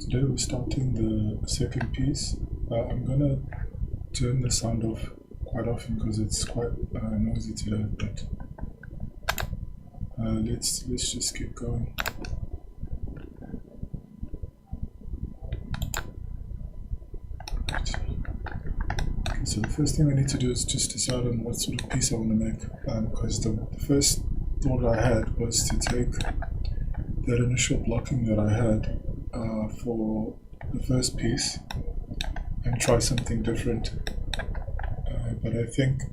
Today we're starting the second piece. I'm gonna turn the sound off quite often because it's quite noisy today, but let's just keep going. Right. Okay, so the first thing I need to do is just decide on what sort of piece I want to make, because the first thought I had was to take that initial blocking that I had for the first piece and try something different. But I think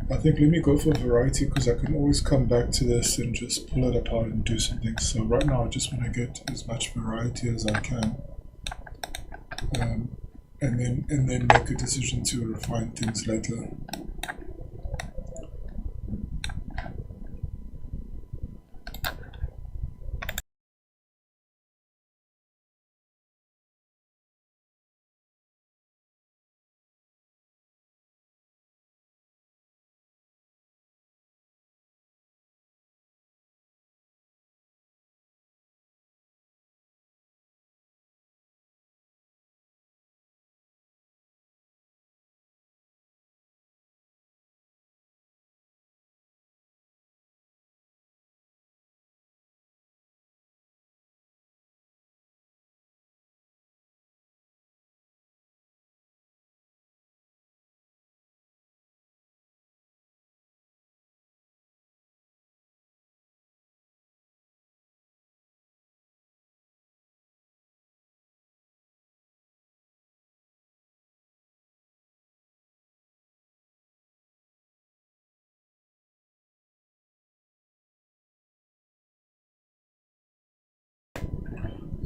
let me go for variety, because I can always come back to this and just pull it apart and do something. So right now I just want to get as much variety as I can, and then make a decision to refine things later.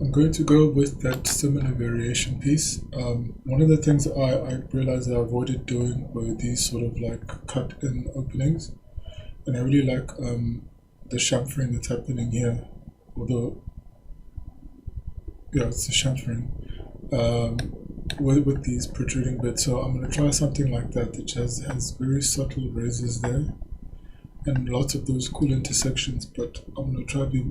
I'm going to go with that similar variation piece. One of the things I realized that I avoided doing were these sort of like cut-in openings, and I really like the chamfering that's happening here. Although, yeah, it's a chamfering with these protruding bits. So I'm going to try something like that, which has very subtle raises there and lots of those cool intersections, but I'm going to try to be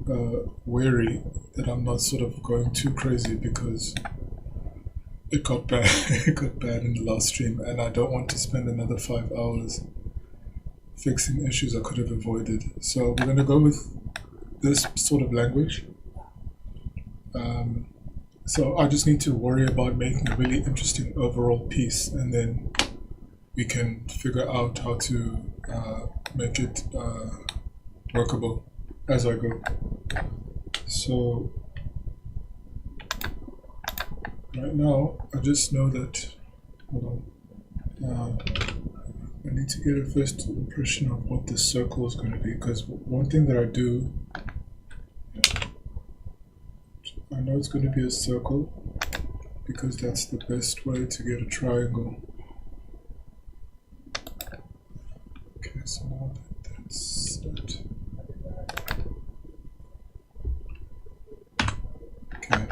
wary that I'm not sort of going too crazy, because it got bad. It got bad in the last stream, and I don't want to spend another 5 hours fixing issues I could have avoided. So we're going to go with this sort of language. So I just need to worry about making a really interesting overall piece, and then we can figure out how to make it workable as I go. So right now I just know that, hold on, I need to get a first impression of what this circle is going to be, because one thing that I do, I know it's going to be a circle because that's the best way to get a triangle. Okay, so now that's that. Okay.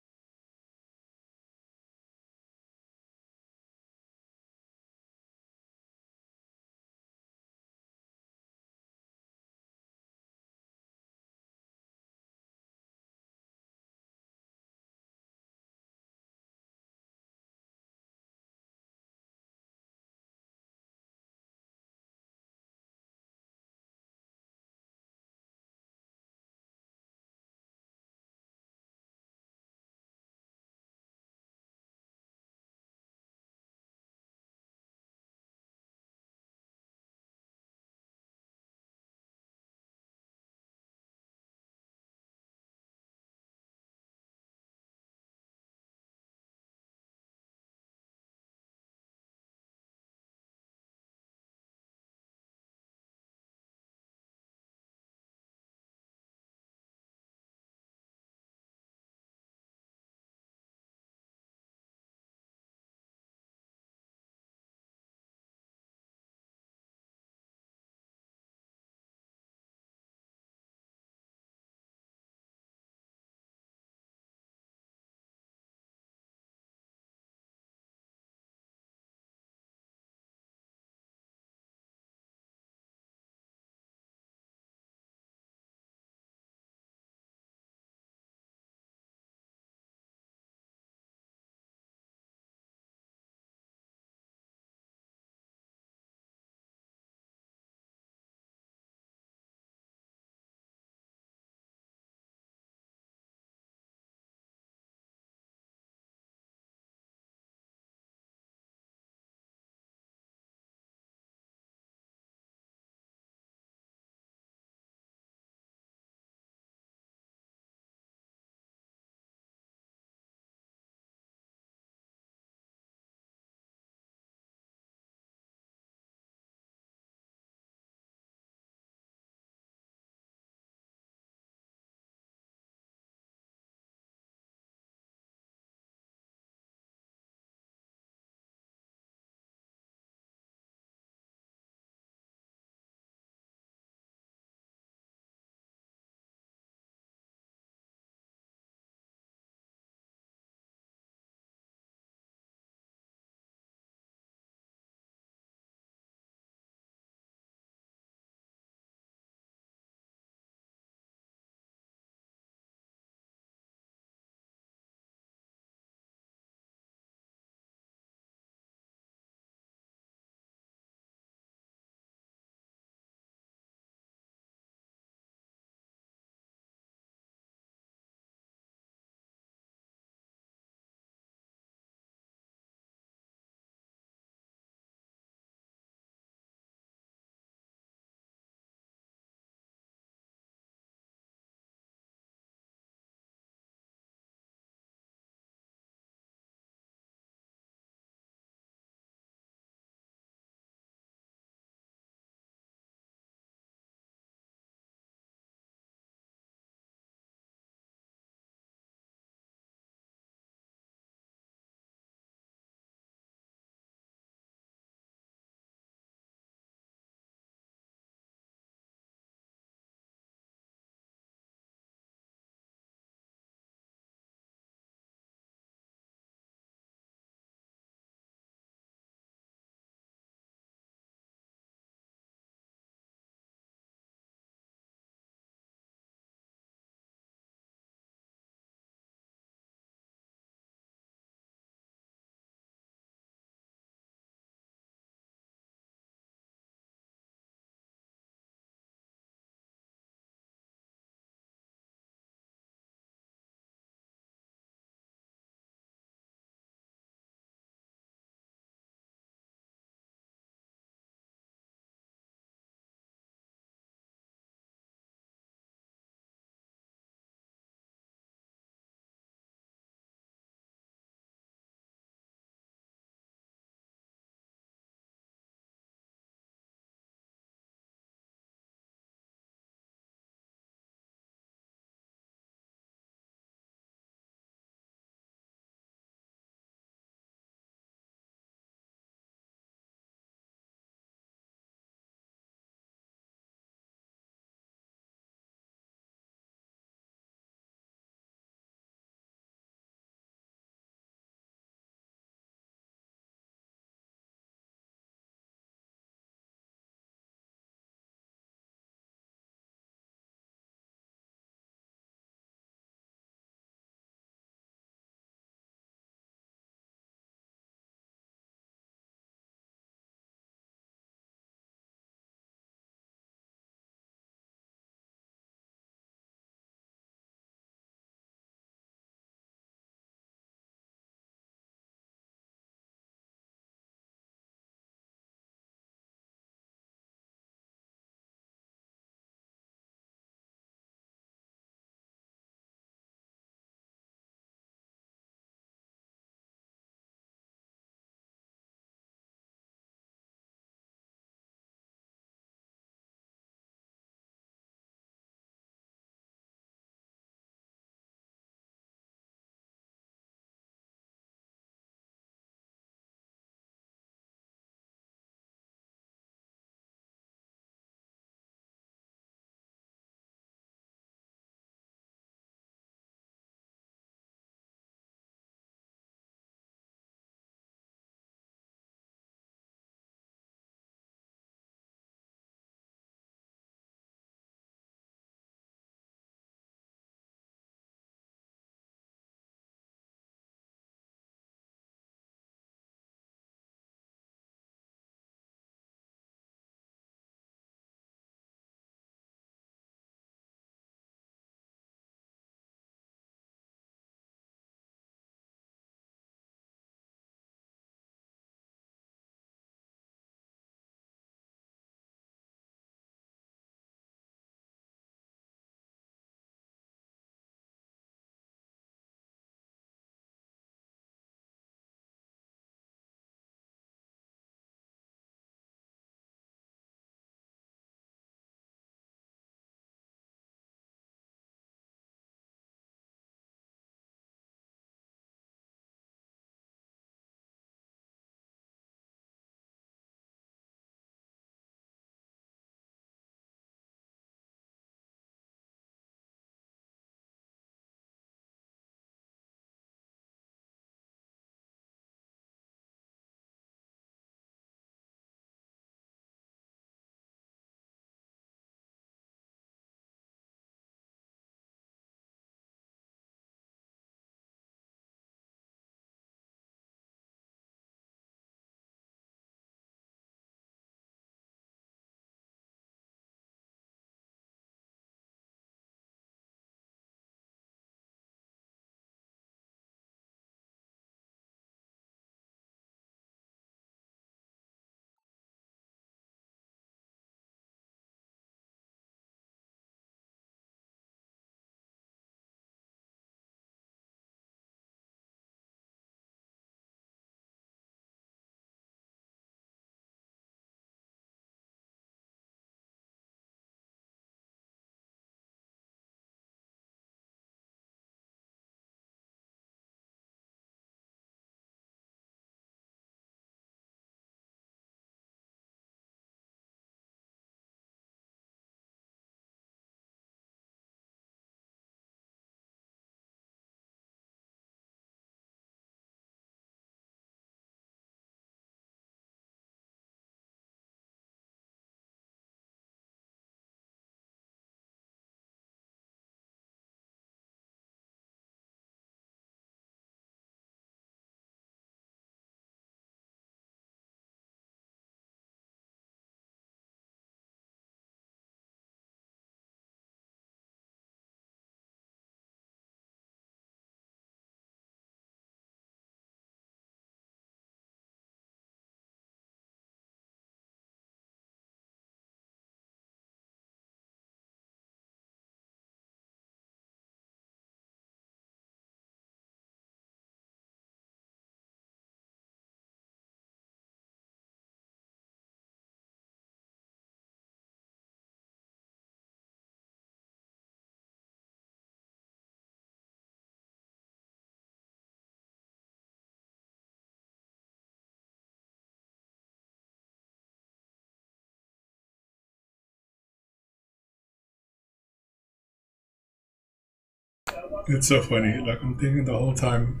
It's so funny. Like I'm thinking the whole time,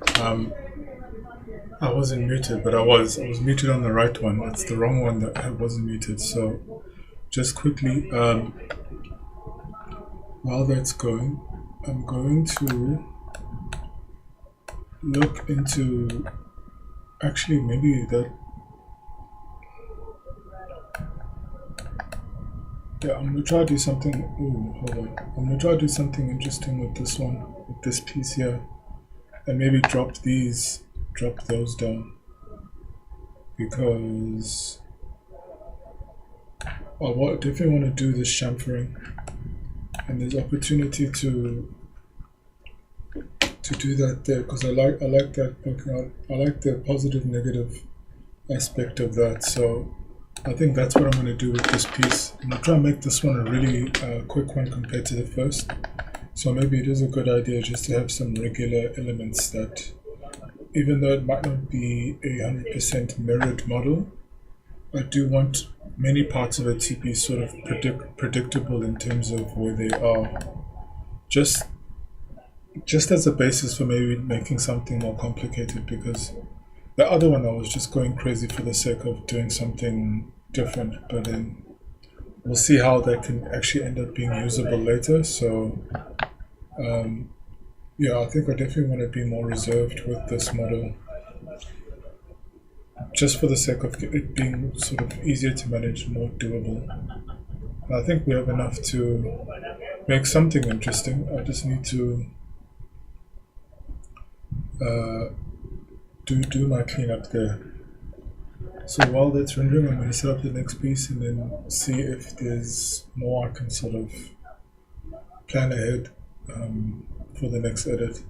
I wasn't muted, but I was. I was muted on the right one. It's the wrong one that I wasn't muted. So just quickly, while that's going, I'm going to look into. Actually, maybe that. Yeah, I'm gonna try to do something. Ooh, hold on. I'm gonna try to do something interesting with this one, with this piece here, and maybe drop those down because definitely want to do this chamfering, and there's opportunity to do that there because I like that working out. I like the positive negative aspect of that. So I think that's what I'm going to do with this piece. I'm going to try and make this one a really quick one compared to the first. So maybe it is a good idea just to have some regular elements that, even though it might not be a 100% mirrored model, I do want many parts of it to be sort of predictable in terms of where they are. Just just as a basis for maybe making something more complicated, because the other one I was just going crazy for the sake of doing something different, but then we'll see how that can actually end up being usable later. So yeah, I think I definitely want to be more reserved with this model just for the sake of it being sort of easier to manage, more doable. And I think we have enough to make something interesting. I just need to uh, do my cleanup there. So while that's rendering, I'm going to set up the next piece and then see if there's more I can sort of plan ahead for the next edit.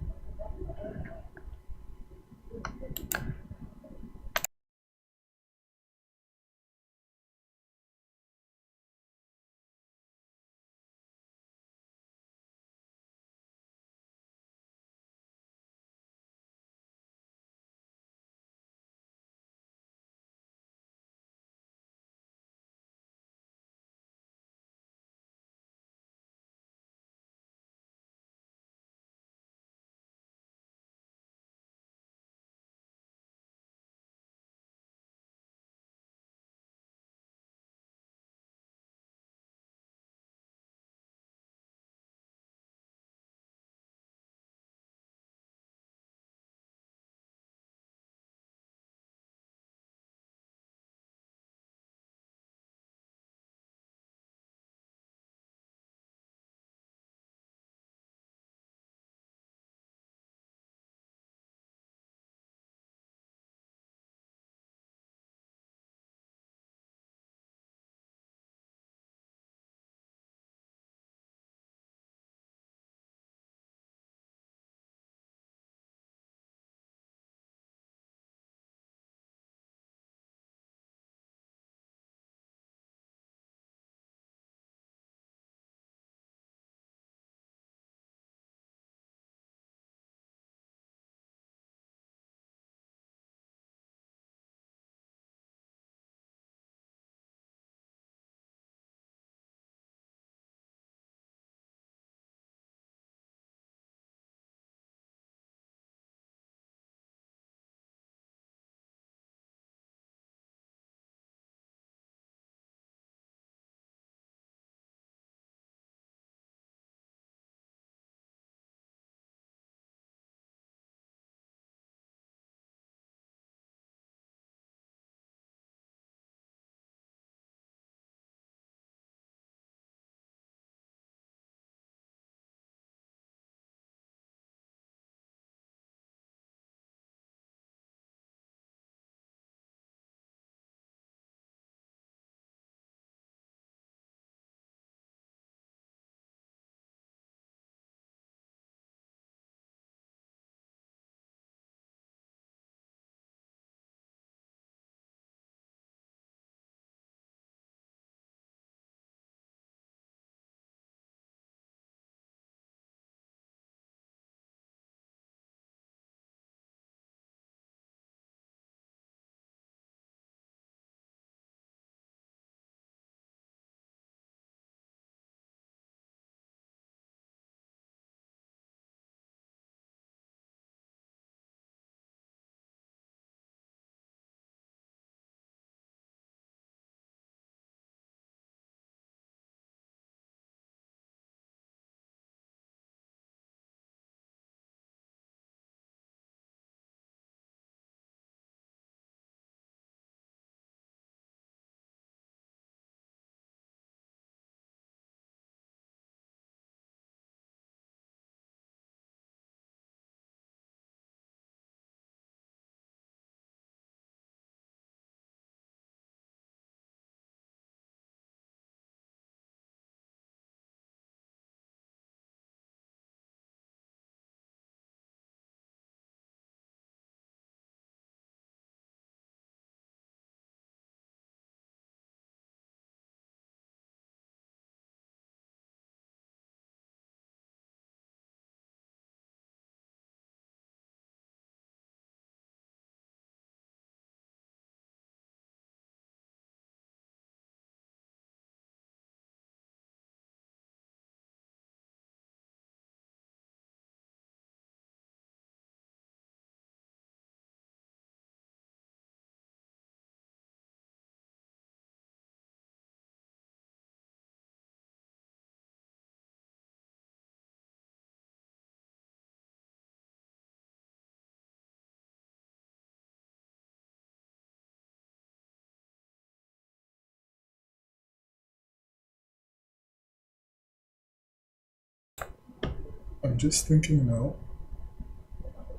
I'm just thinking now.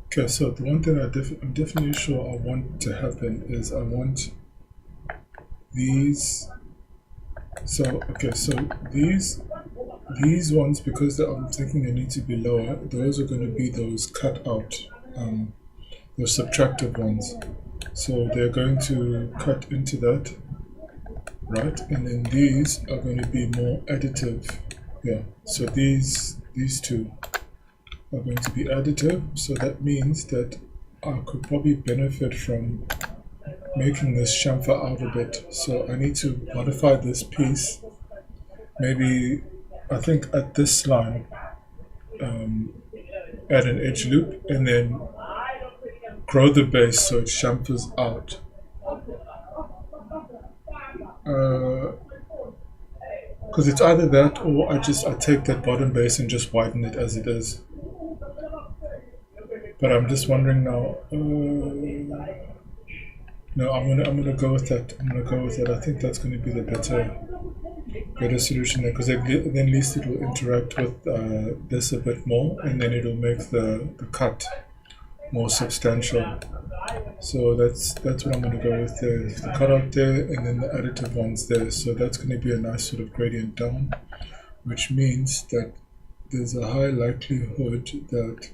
Okay, so the one thing I'm definitely sure I want to happen is I want these. So okay, so these ones, because I'm thinking they need to be lower, those are going to be those cut out, those subtractive ones. So they're going to cut into that, right? And then these are going to be more additive. Yeah. So these two are going to be additive. So that means that I could probably benefit from making this chamfer out a bit. So I need to modify this piece. Maybe I think at this line, add an edge loop and then grow the base so it chamfers out. Because it's either that or I take that bottom base and just widen it as it is. But I'm just wondering now. No, I'm gonna go with that. I think that's going to be the better solution there, because then at least it will interact with this a bit more, and then it'll make the cut more substantial. So that's what I'm going to go with there. The cutout there, and then the additive ones there. So that's going to be a nice sort of gradient down, which means that there's a high likelihood that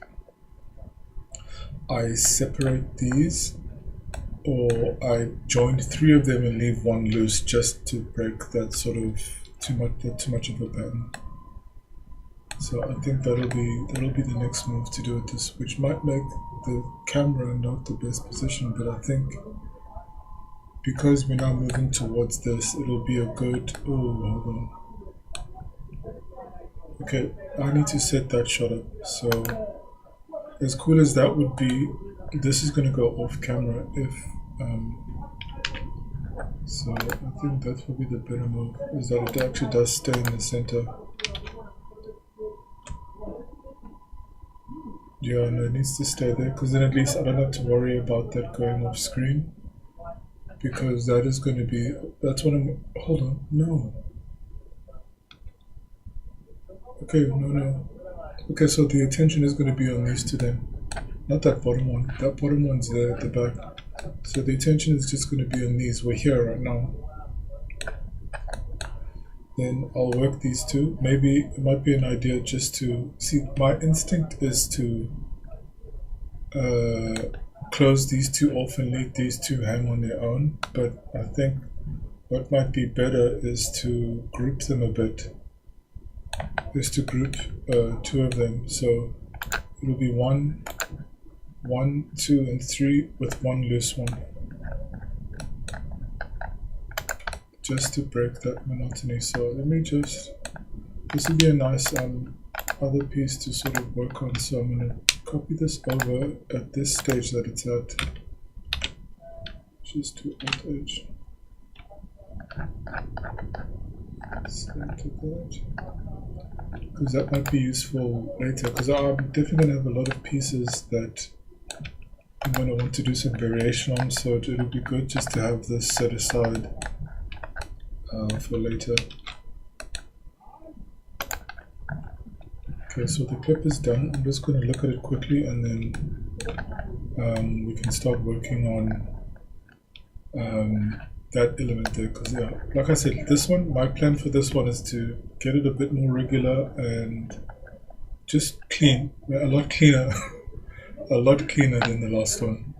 I separate these, or I join 3 of them and leave 1 loose, just to break that sort of too much of a pattern. So I think that'll be the next move to do with this, which might make the camera not the best position, but I think because we're now moving towards this, it'll be a good. Oh, hold on. Okay, I need to set that shot up. So as cool as that would be, this is going to go off camera if. So I think that's probably the better move, is that it actually does stay in the center. Yeah, no, it needs to stay there, because then at least I don't have to worry about that going off screen, because that is going to be, that's what I'm, hold on, no. Okay, no. Okay, so the attention is going to be on these 2 then, not that bottom one. That bottom one's there at the back. So the attention is just going to be on these. We're here right now. Then I'll work these 2. Maybe it might be an idea just to see. My instinct is to close these 2 off and let these 2 hang on their own. But I think what might be better is to group them a bit. Is to group 2 of them. So it'll be 1, 2, and 3 with 1 loose one. Just to break that monotony. So let me this would be a nice other piece to sort of work on. So I'm going to copy this over at this stage that it's at, just to Alt Edge. Center that, because that might be useful later, because I'm definitely going to have a lot of pieces that I'm going to want to do some variation on, so it'll be good just to have this set aside for later. Okay, so the clip is done. I'm just going to look at it quickly, and then we can start working on that element there. Because yeah, like I said, this one, my plan for this one is to get it a bit more regular and just clean, a lot cleaner, a lot cleaner than the last one.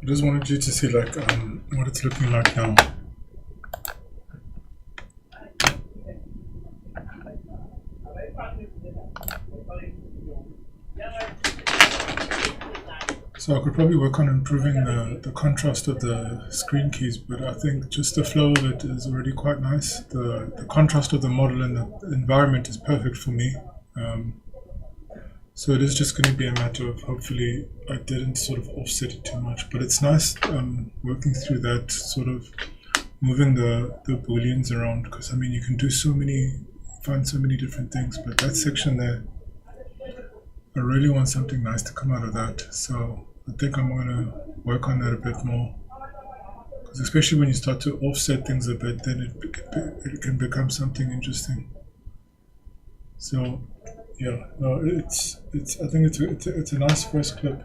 I just wanted you to see like what it's looking like now. So I could probably work on improving the contrast of the screen keys, but I think just the flow of it is already quite nice. The contrast of the model and the environment is perfect for me. So it is just going to be a matter of hopefully I didn't sort of offset it too much, but it's nice working through that, sort of moving the booleans around, because I mean you can do find so many different things, but that section there, I really want something nice to come out of that. So I think I'm going to work on that a bit more, because especially when you start to offset things a bit, then it can become something interesting. So yeah, no, I think it's a nice first clip.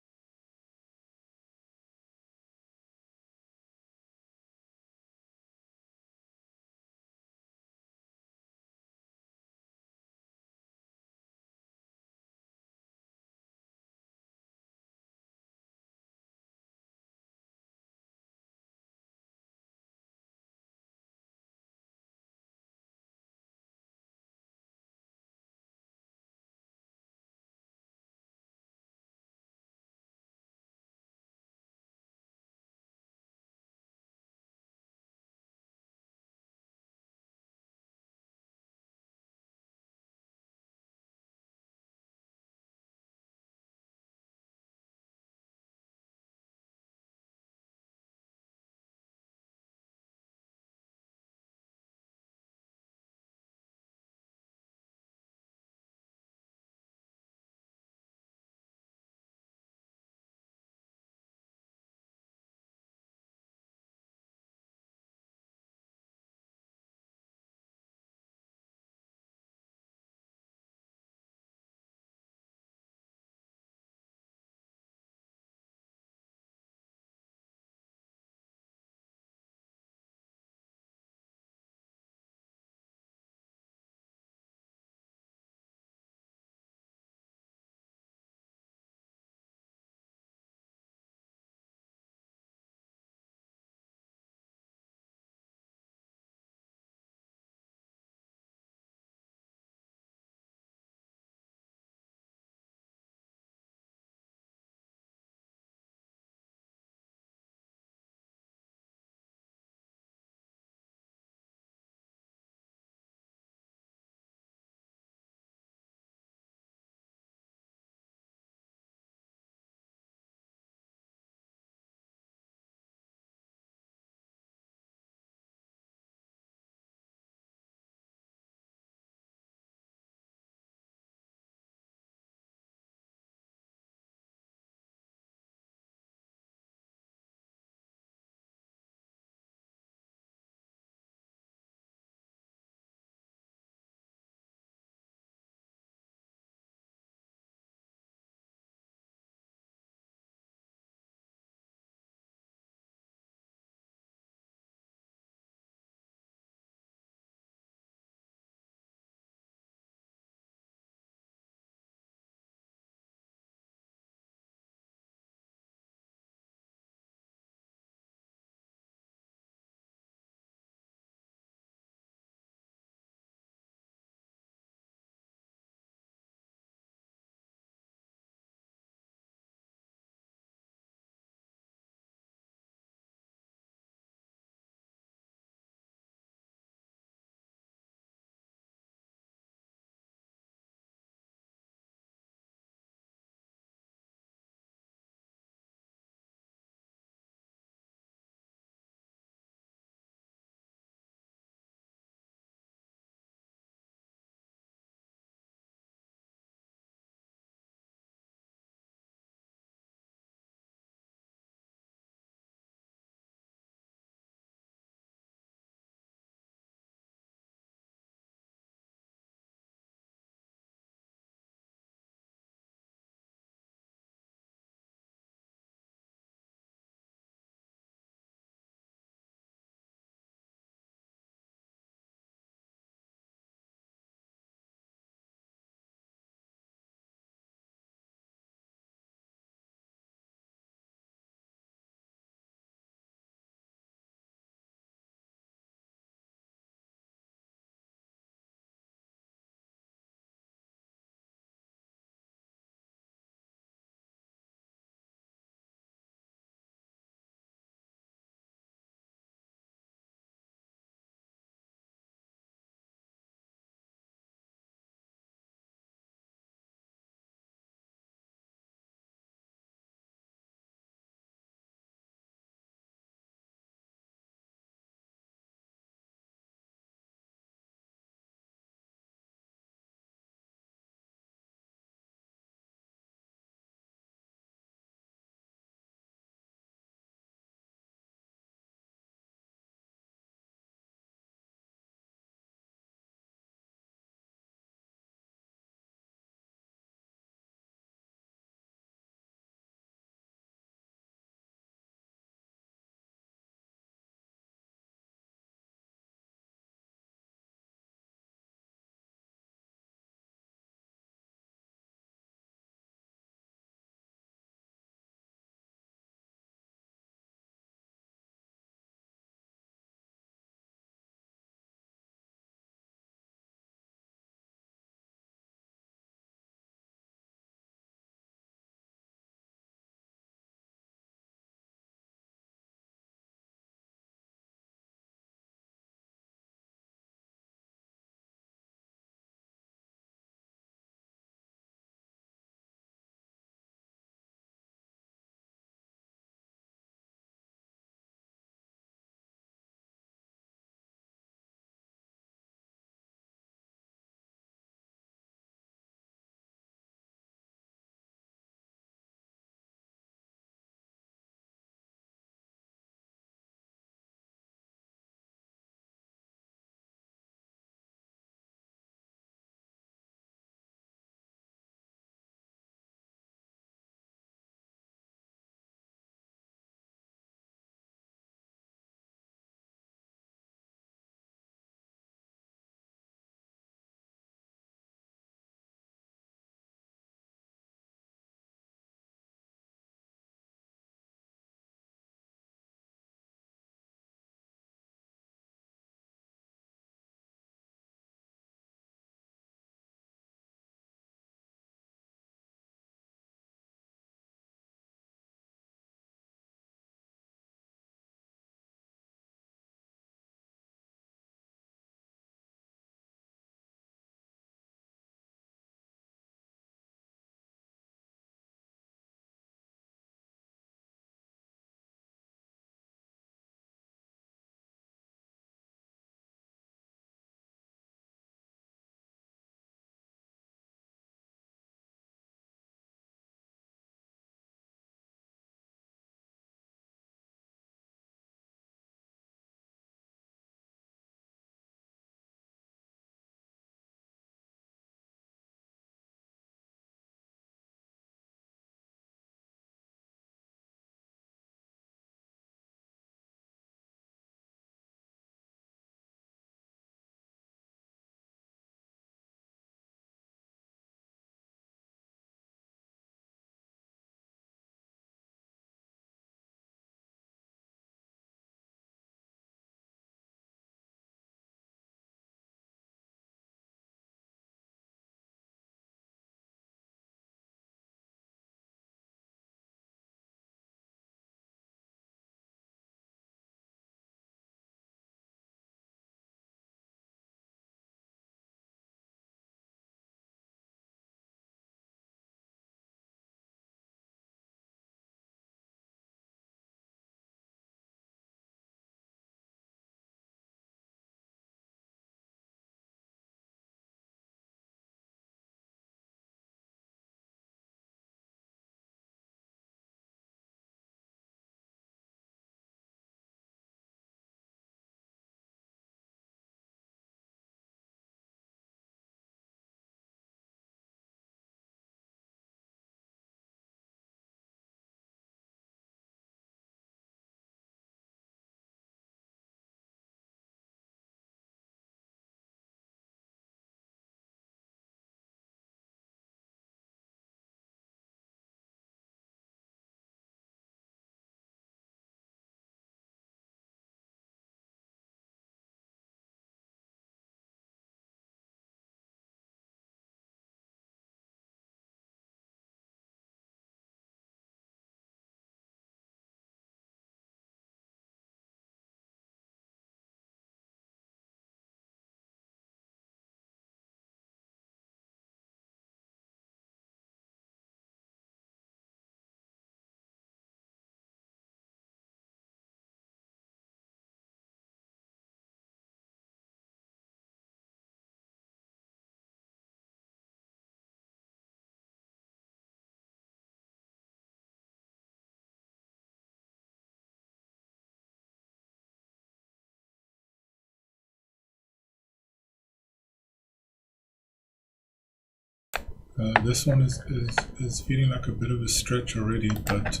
This one is feeling like a bit of a stretch already, but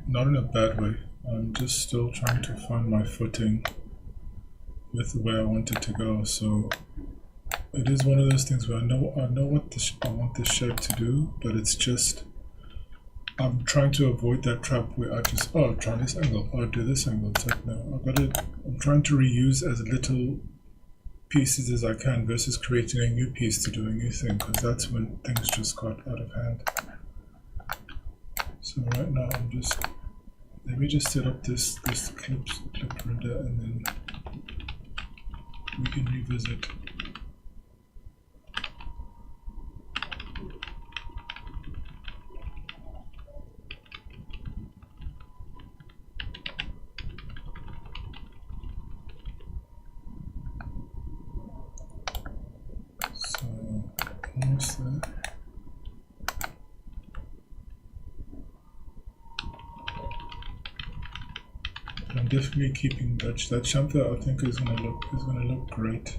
not in a bad way. I'm just still trying to find my footing with the way I want it to go. So it is one of those things where I know what I want this shape to do, but it's just I'm trying to avoid that trap where I just try this angle, do this angle. It's like, no, I'm trying to reuse as little pieces as I can versus creating a new piece to do a new thing, because that's when things just got out of hand. So right now let me just set up this clip render, and then we can revisit. So almost there. I'm definitely keeping that chamfer. I think is gonna look great.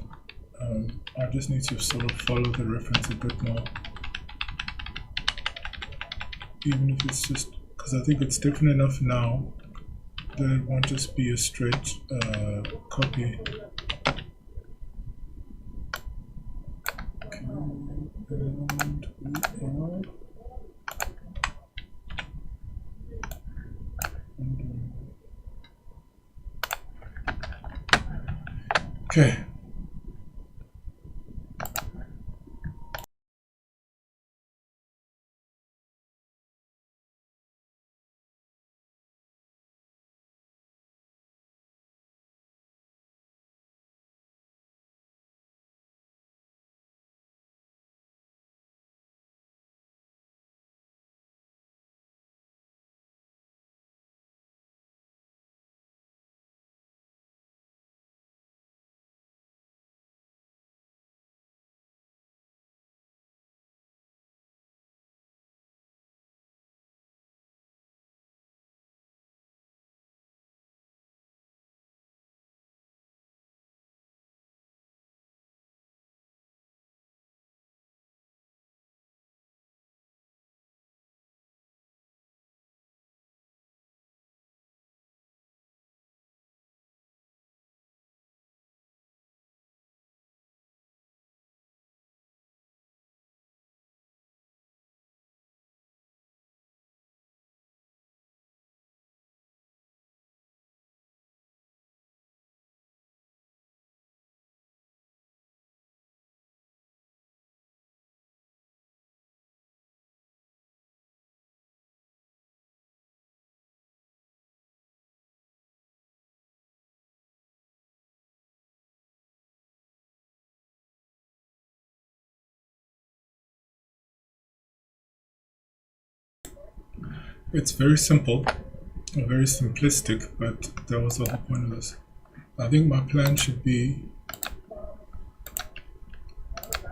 I just need to sort of follow the reference a bit more, even if it's just because I think it's different enough now that it won't just be a straight copy. Okay, and we are okay. It's very simple, very simplistic, but that was the whole point of this. I think my plan should be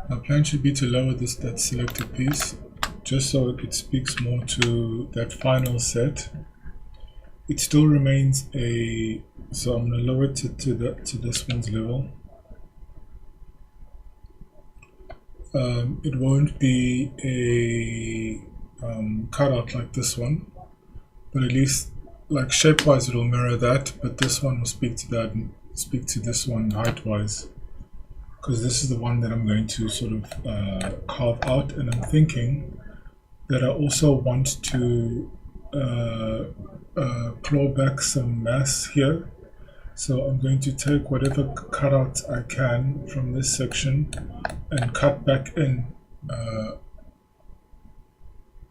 to lower that selected piece, just so it speaks more to that final set. It still remains so I'm going to lower it to this one's level. It won't be a cutout like this one, but at least like shape-wise it will mirror that, but this one will speak to that and speak to this one height-wise, because this is the one that I'm going to sort of carve out, and I'm thinking that I also want to claw back some mass here. So I'm going to take whatever cutouts I can from this section and cut back in.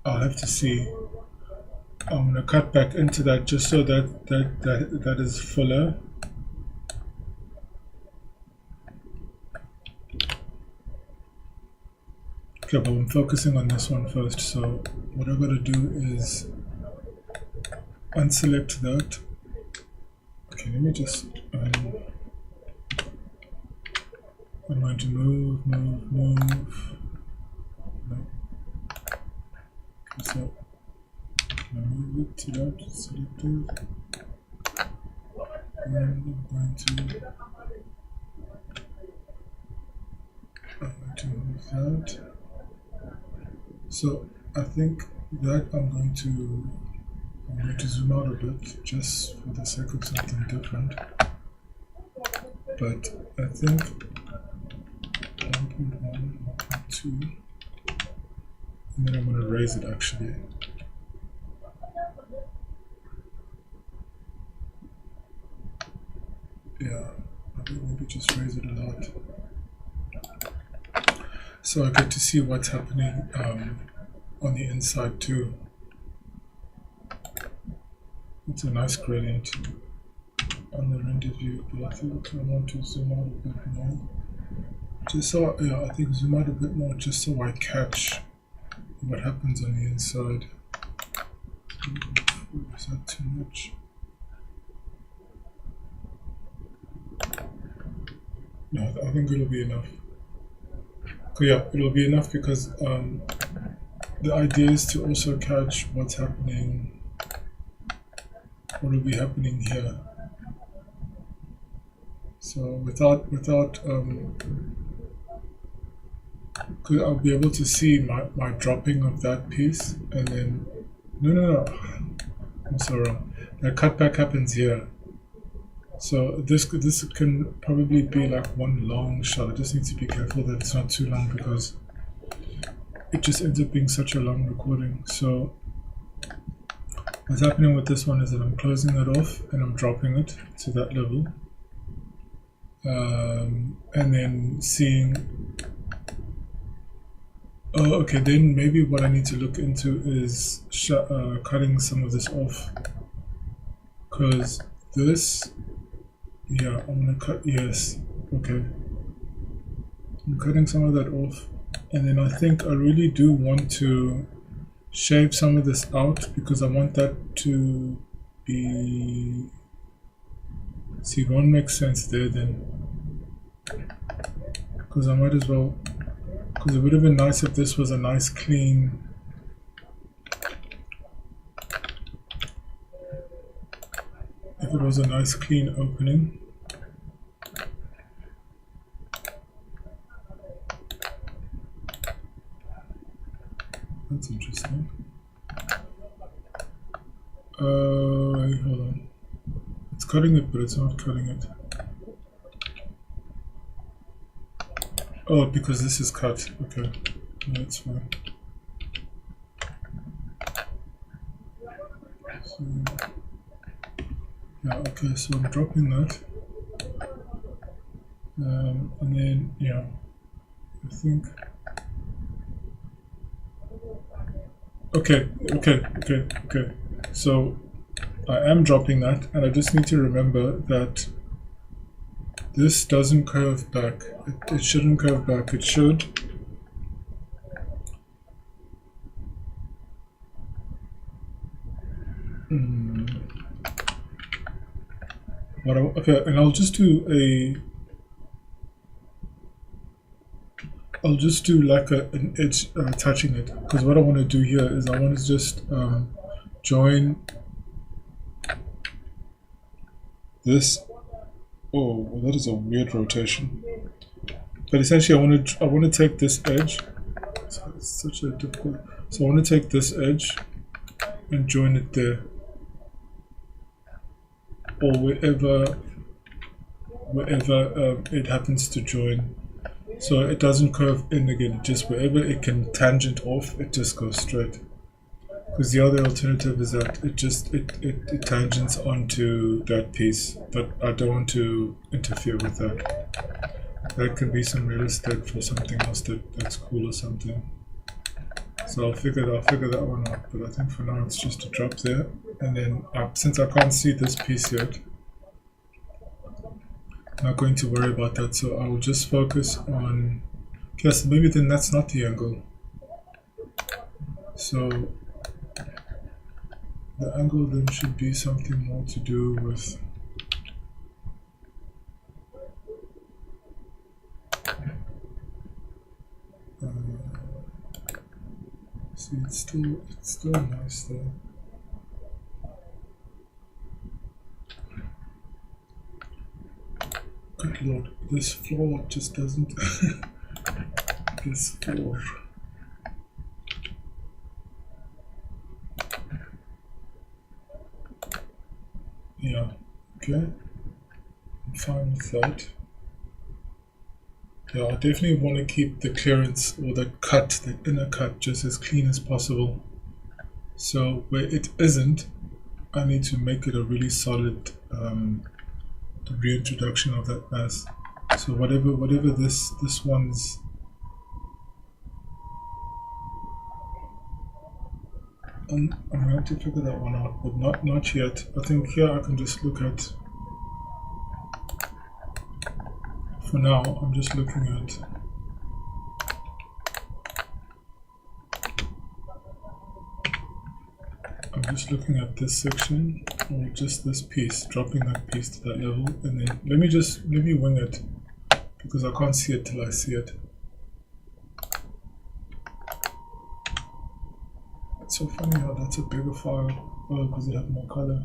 I'll have to see. I'm going to cut back into that just so that is fuller. Okay, but I'm focusing on this one first. So what I've got to do is unselect that. Okay, let me just, I'm going to move. No. Okay, so move it to that, select it. And I'm going to move that. So I think that I'm going to zoom out a bit just for the sake of something different. But I think 1.1, 1.2, and then I'm going to raise it actually. Yeah, I think maybe just raise it a lot. So I get to see what's happening on the inside too. It's a nice gradient on the render view, but I think I want to zoom out a bit more. Just so, yeah, I think zoom out a bit more just so I catch what happens on the inside. Is that too much? No, I think it'll be enough. Yeah, it'll be enough because the idea is to also catch what's happening, what will be happening here. So without I'll be able to see my dropping of that piece, and then no, I'm so wrong. That cutback happens here. So this can probably be like one long shot. I just need to be careful that it's not too long because it just ends up being such a long recording. So what's happening with this one is that I'm closing it off and I'm dropping it to that level, and then seeing. Oh, okay. Then maybe what I need to look into is cutting some of this off, because this. Yeah, I'm gonna cut, yes, okay. I'm cutting some of that off, and then I think I really do want to shave some of this out because I want that to be, see, it won't make sense there then, because I might as well, because it would have been nice if this was a nice clean, if it was a nice clean opening. That's interesting. Hold on. It's cutting it, but it's not cutting it. Oh, because this is cut. Okay, that's fine. So, yeah, okay, so I'm dropping that. And then, yeah, I think. Okay. So I am dropping that, and I just need to remember that this doesn't curve back. It shouldn't curve back. It should. Okay, and I'll just do like an edge touching it, because what I want to do here is I want to just join this. Oh, well, that is a weird rotation. But essentially, I want to take this edge. It's such a difficult. So I want to take this edge and join it there, or wherever it happens to join. So it doesn't curve in again, just wherever it can tangent off, it just goes straight. Because the other alternative is that it tangents onto that piece, but I don't want to interfere with that. That could be some real estate for something else that's cool or something. So I'll figure that one out, but I think for now it's just a drop there. And then since I can't see this piece yet, I'm not going to worry about that, so I will just focus on, yes, maybe then that's not the angle. So the angle then should be something more to do with see, it's still nice though. Good lord, this floor just doesn't this floor. Yeah, okay, I'm fine with that. Yeah, I definitely want to keep the clearance or the cut, the inner cut, just as clean as possible. So where it isn't, I need to make it a really solid reintroduction of that mass. So whatever this one's, I'm going to have to figure that one out, but not yet. I think here I can just look at. For now, I'm just looking at. I'm just looking at this section, or just this piece, dropping that piece to that level, and then let me wing it, because I can't see it till I see it. It's so funny how that's a bigger file, because it has more color.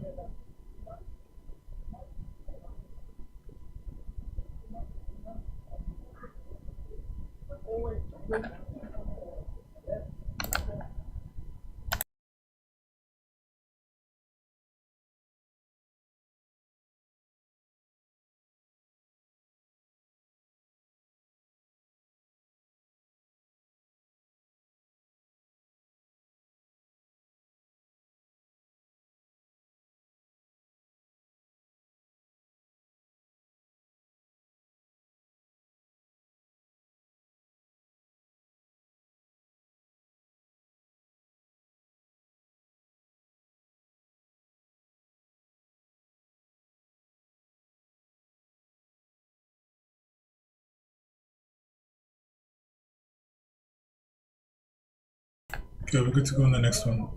Okay, we're good to go on the next one.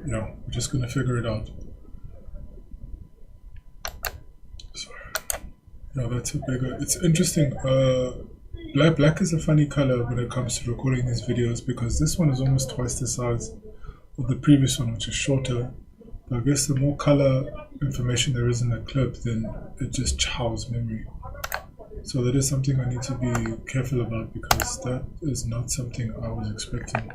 Yeah, we're just gonna figure it out. Sorry. Yeah, that's a bigger. It's interesting. Black is a funny color when it comes to recording these videos, because this one is almost twice the size of the previous one, which is shorter. But I guess the more color information there is in the clip, then it just chows memory. So that is something I need to be careful about, because that is not something I was expecting.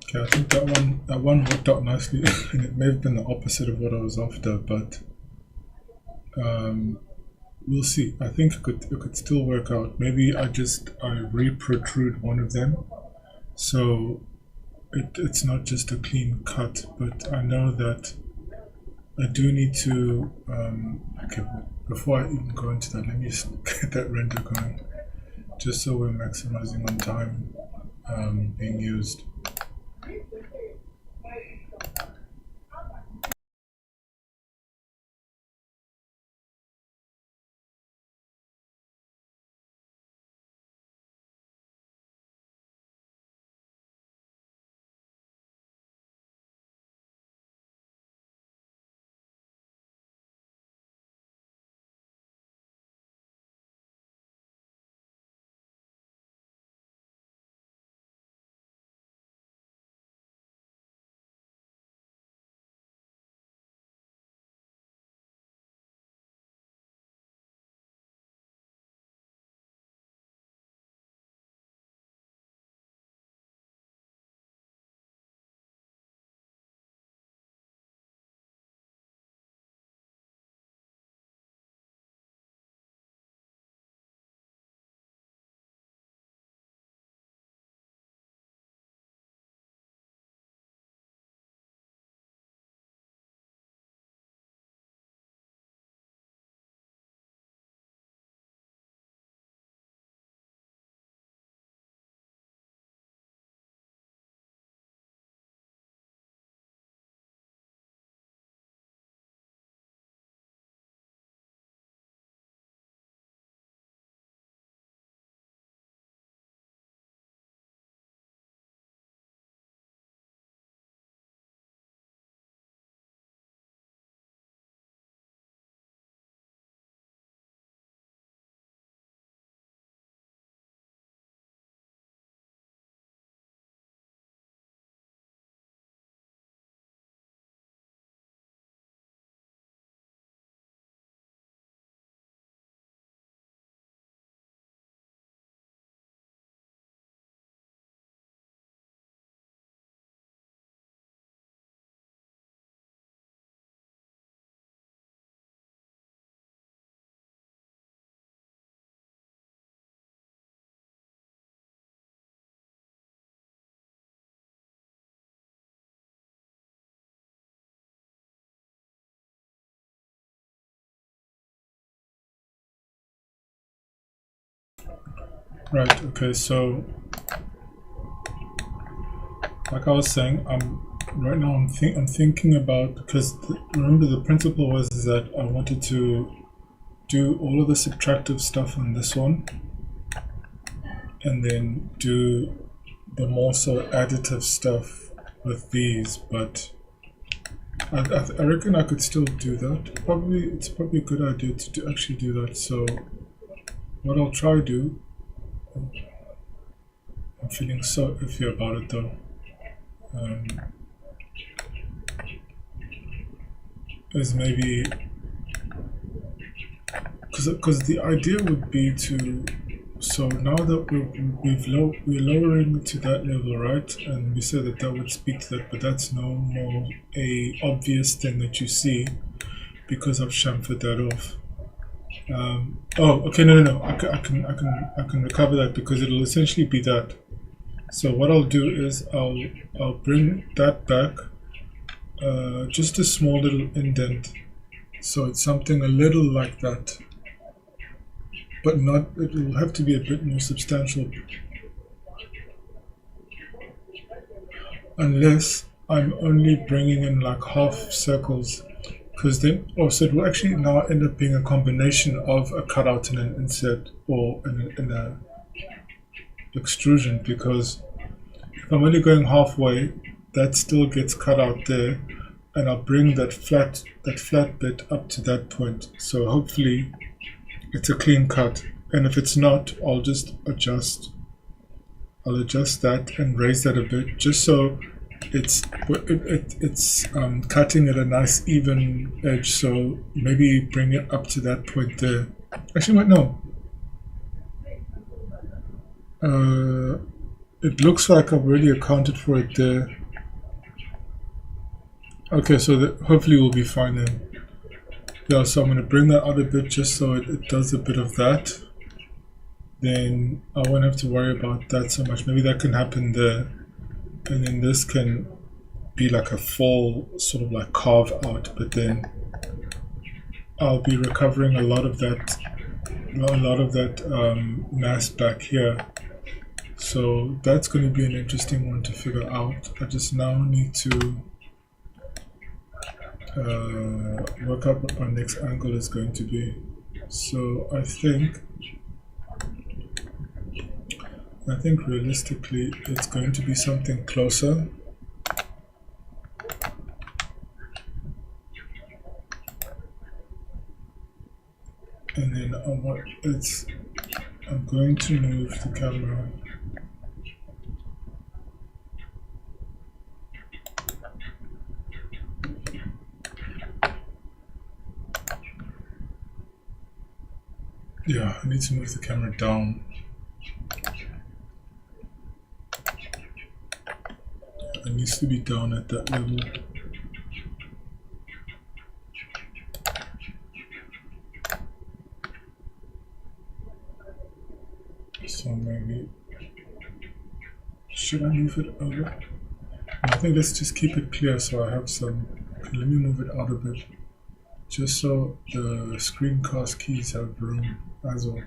Okay, I think that one worked out nicely, and it may have been the opposite of what I was after, but we'll see. I think it could still work out. Maybe I re-protrude one of them, so it's not just a clean cut. But I know that I do need to. Okay, before I even go into that, let me just get that render going, just so we're maximizing on time being used. Right. Okay. So, like I was saying, right now I'm thinking about, because remember the principle was that I wanted to do all of the subtractive stuff on this one, and then do the more so additive stuff with these. But I reckon I could still do that. It's probably a good idea to actually do that. So what I'll try to do. I'm feeling so iffy about it though. Is maybe because the idea would be to, so now that we're lowering to that level, right? And we said that would speak to that, but that's no more a obvious thing that you see because I've chamfered that off. Oh, okay, no. I can recover that because it'll essentially be that. So what I'll do is I'll bring that back, just a small little indent, so it's something a little like that, but not. It'll have to be a bit more substantial, unless I'm only bringing in like half circles. Because then, so it will actually now end up being a combination of a cutout and an insert, or in a extrusion. Because if I'm only going halfway, that still gets cut out there, and I'll bring that flat bit up to that point. So hopefully, it's a clean cut. And if it's not, I'll just adjust. I'll adjust that and raise that a bit, just so it's cutting at a nice even edge. So maybe bring it up to that point there. Actually, wait, no. it looks like I've already accounted for it there. Okay, so hopefully we'll be fine then. Yeah, so I'm going to bring that out a bit just so it does a bit of that. Then I won't have to worry about that so much. Maybe that can happen there. And then this can be like a full sort of like carve out, but then I'll be recovering a lot of that mass back here. So that's going to be an interesting one to figure out. I just now need to work out what my next angle is going to be. So I think realistically it's going to be something closer. And then I'm going to move the camera I need to move the camera down. It needs to be down at that level. So maybe, should I move it over? I think let's just keep it clear so I have some. Okay, let me move it out a bit, just so the screencast keys have room as well.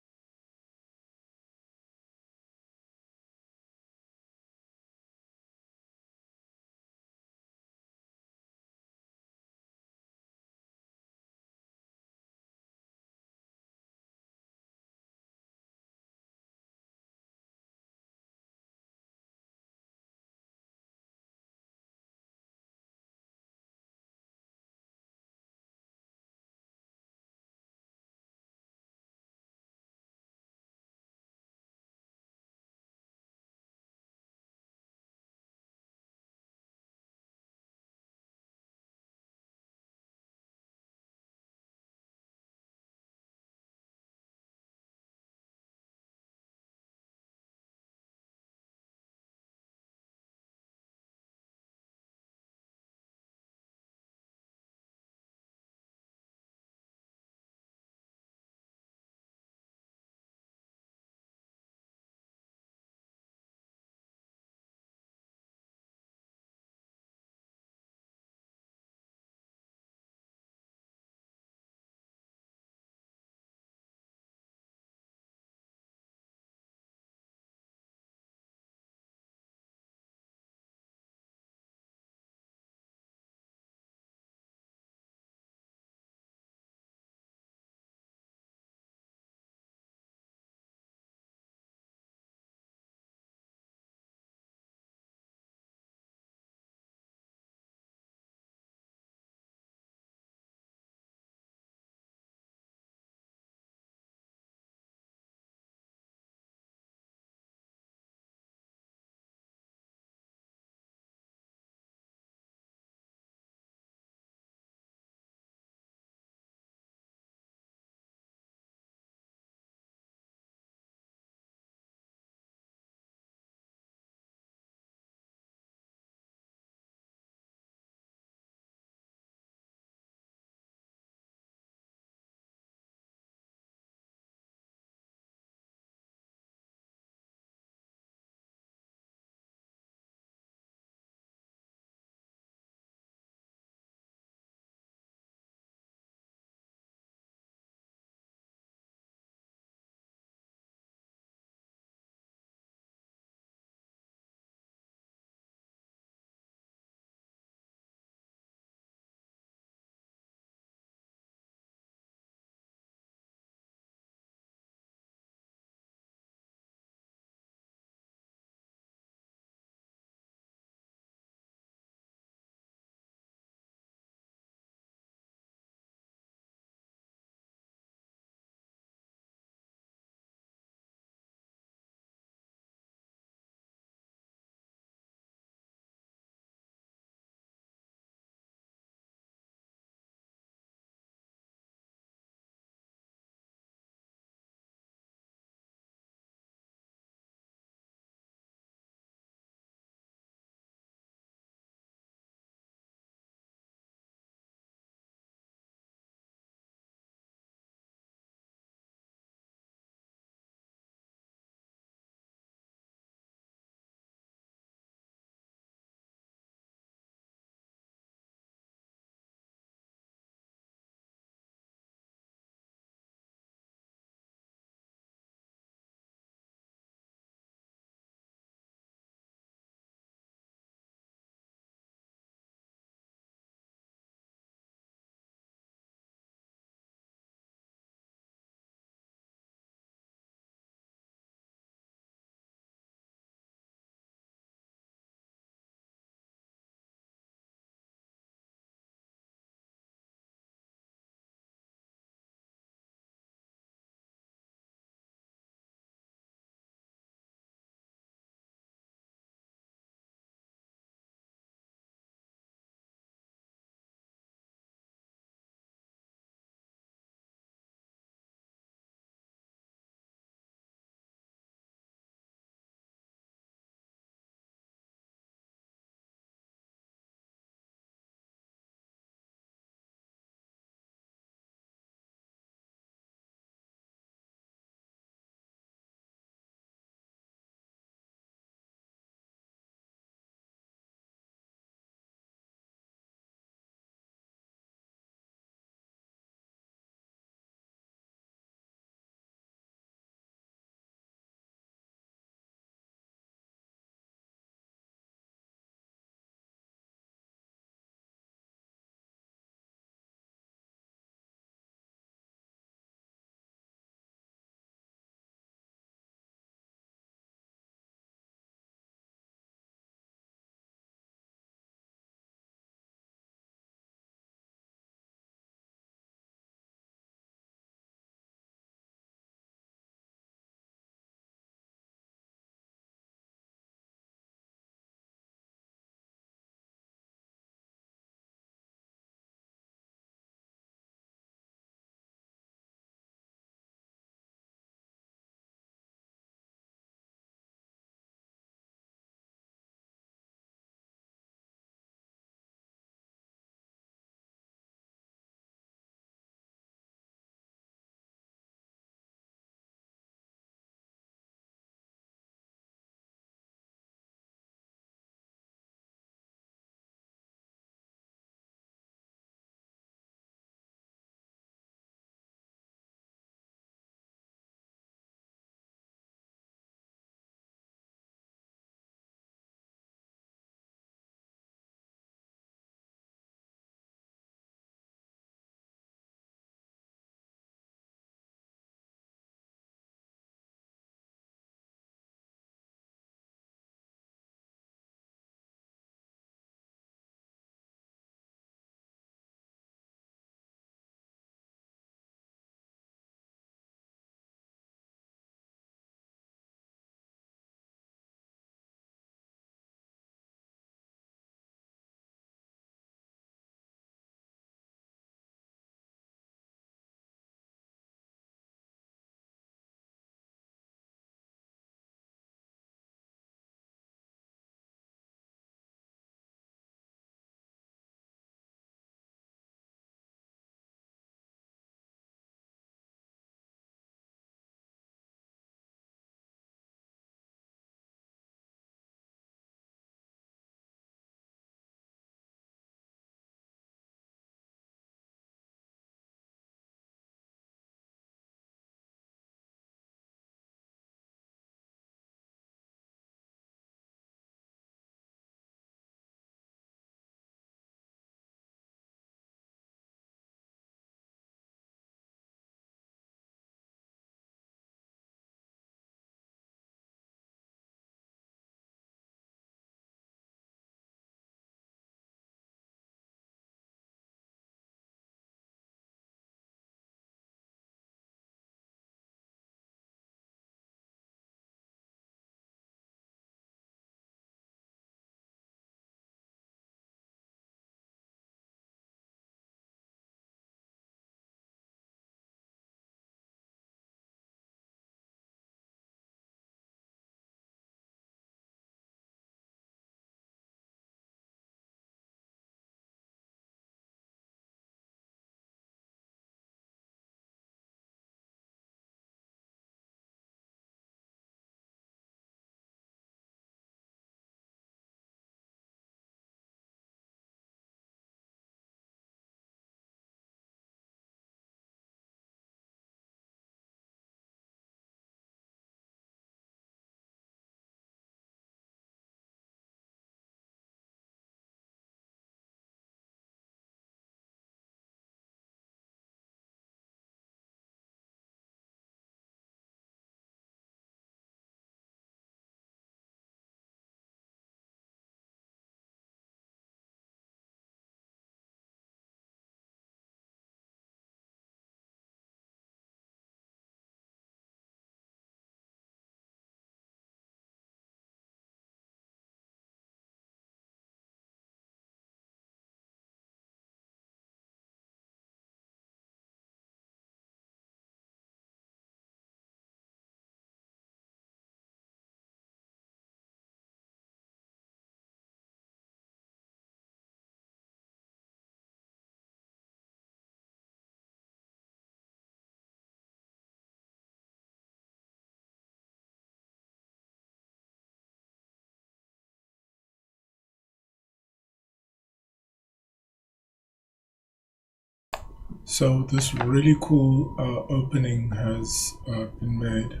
So this really cool opening has been made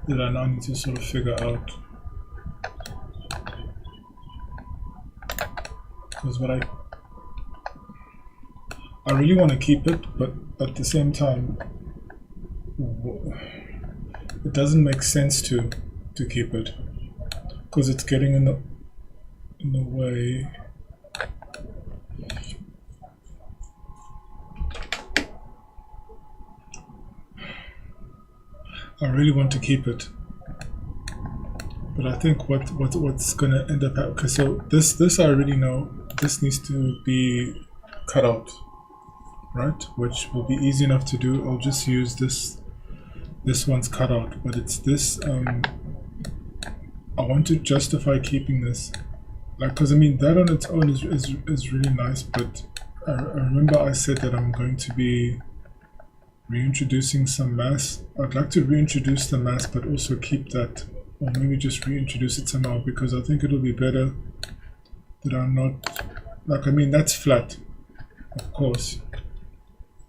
that I now need to sort of figure out, because what I really want to keep it, but at the same time it doesn't make sense to keep it because it's getting in the way. I really want to keep it, but I think what's gonna end up happening. Okay, so this I already know this needs to be cut out, right? Which will be easy enough to do. I'll just use this. This one's cut out, but it's this. I want to justify keeping this, like, because I mean that on its own is really nice, but I remember I said that I'm going to be reintroducing some mass. I'd like to reintroduce the mass, but also keep that, or maybe just reintroduce it somehow, because I think it'll be better that I'm not, like, I mean, that's flat, of course.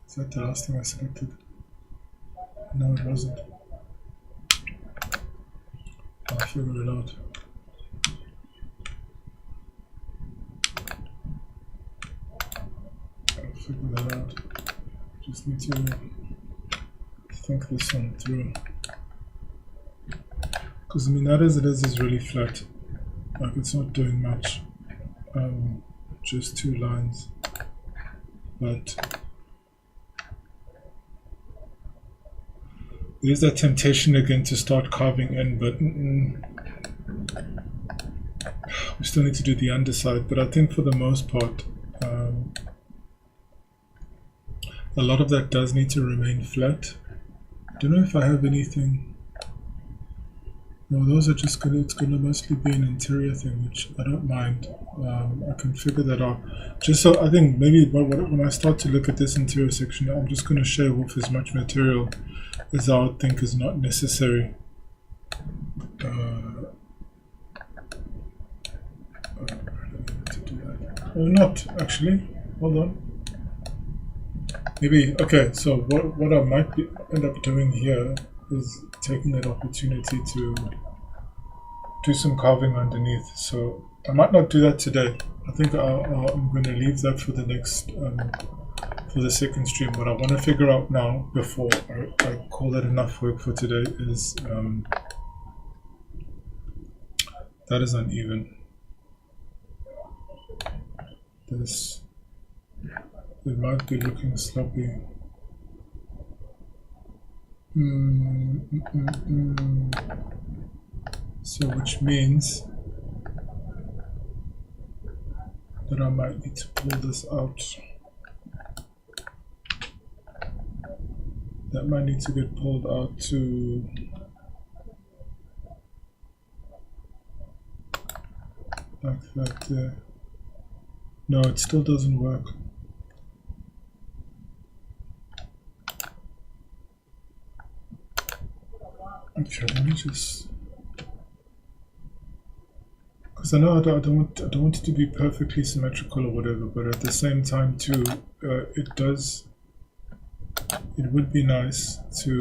Is that the last thing I selected? No, it wasn't. I'll figure it out. I'll figure that out. Just need to think this one through, because I mean that as it is really flat, like it's not doing much, just 2 lines, but there's that temptation again to start carving in, but we still need to do the underside. But I think for the most part a lot of that does need to remain flat. I don't know if I have anything. No, those are just gonna, it's gonna mostly be an interior thing, which I don't mind. I can figure that out. Just so I think maybe when I start to look at this interior section, I'm just gonna shave off as much material as I would think is not necessary. Or not actually. Hold on. Maybe, okay, so what I might end up doing here is taking that opportunity to do some carving underneath. So I might not do that today. I think I'm going to leave that for the next, for the second stream. What I want to figure out now, before I call that enough work for today, is that is uneven. This, it might be looking sloppy. So which means that I might need to pull this out. That might need to get pulled out to like that there. No, it still doesn't work. Okay, let me just, because I know I don't want it to be perfectly symmetrical or whatever, but at the same time too, it would be nice to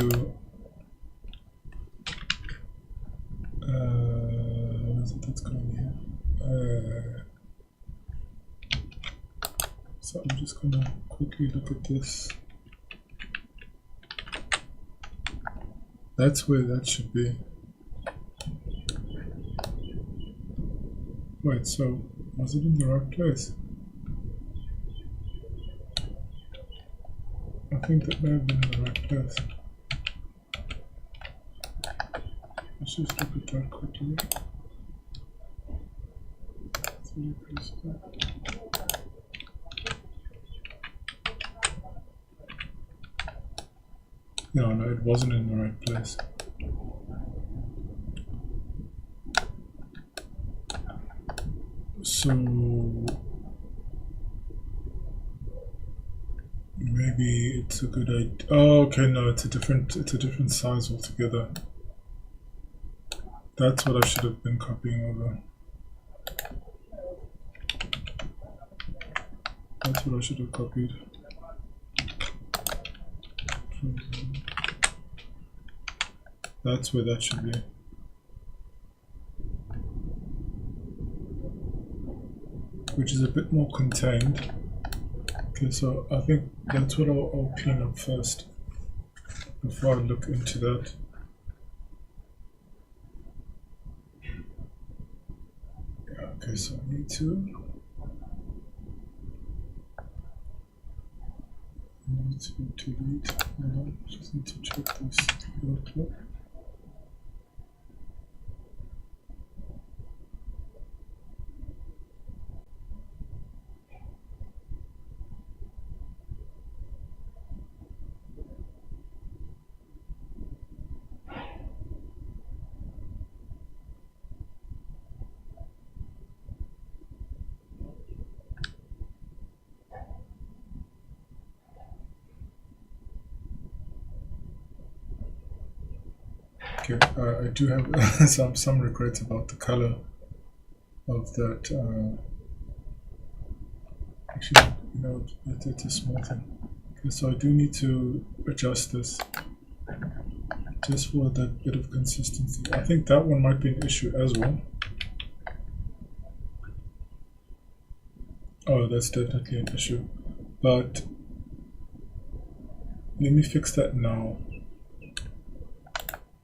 what is it that's going here? So I'm just gonna quickly look at this. That's where that should be. Wait, so was it in the right place? I think that may have been in the right place. Let's just look at that quickly. Let's replace that. No, it wasn't in the right place. So maybe it's a good idea. Oh, okay, no, it's a different size altogether. That's what I should have been copying over. That's what I should have copied. That's where that should be. Which is a bit more contained. Okay, so I think that's what I'll clean up first before I look into that. Yeah, okay, so I need to delete. Hold on, just need to check this real quick. Okay, I do have some regrets about the color of that. Actually, you know, it's a small thing. Okay, so I do need to adjust this just for that bit of consistency. I think that one might be an issue as well. Oh, that's definitely an issue. But let me fix that now.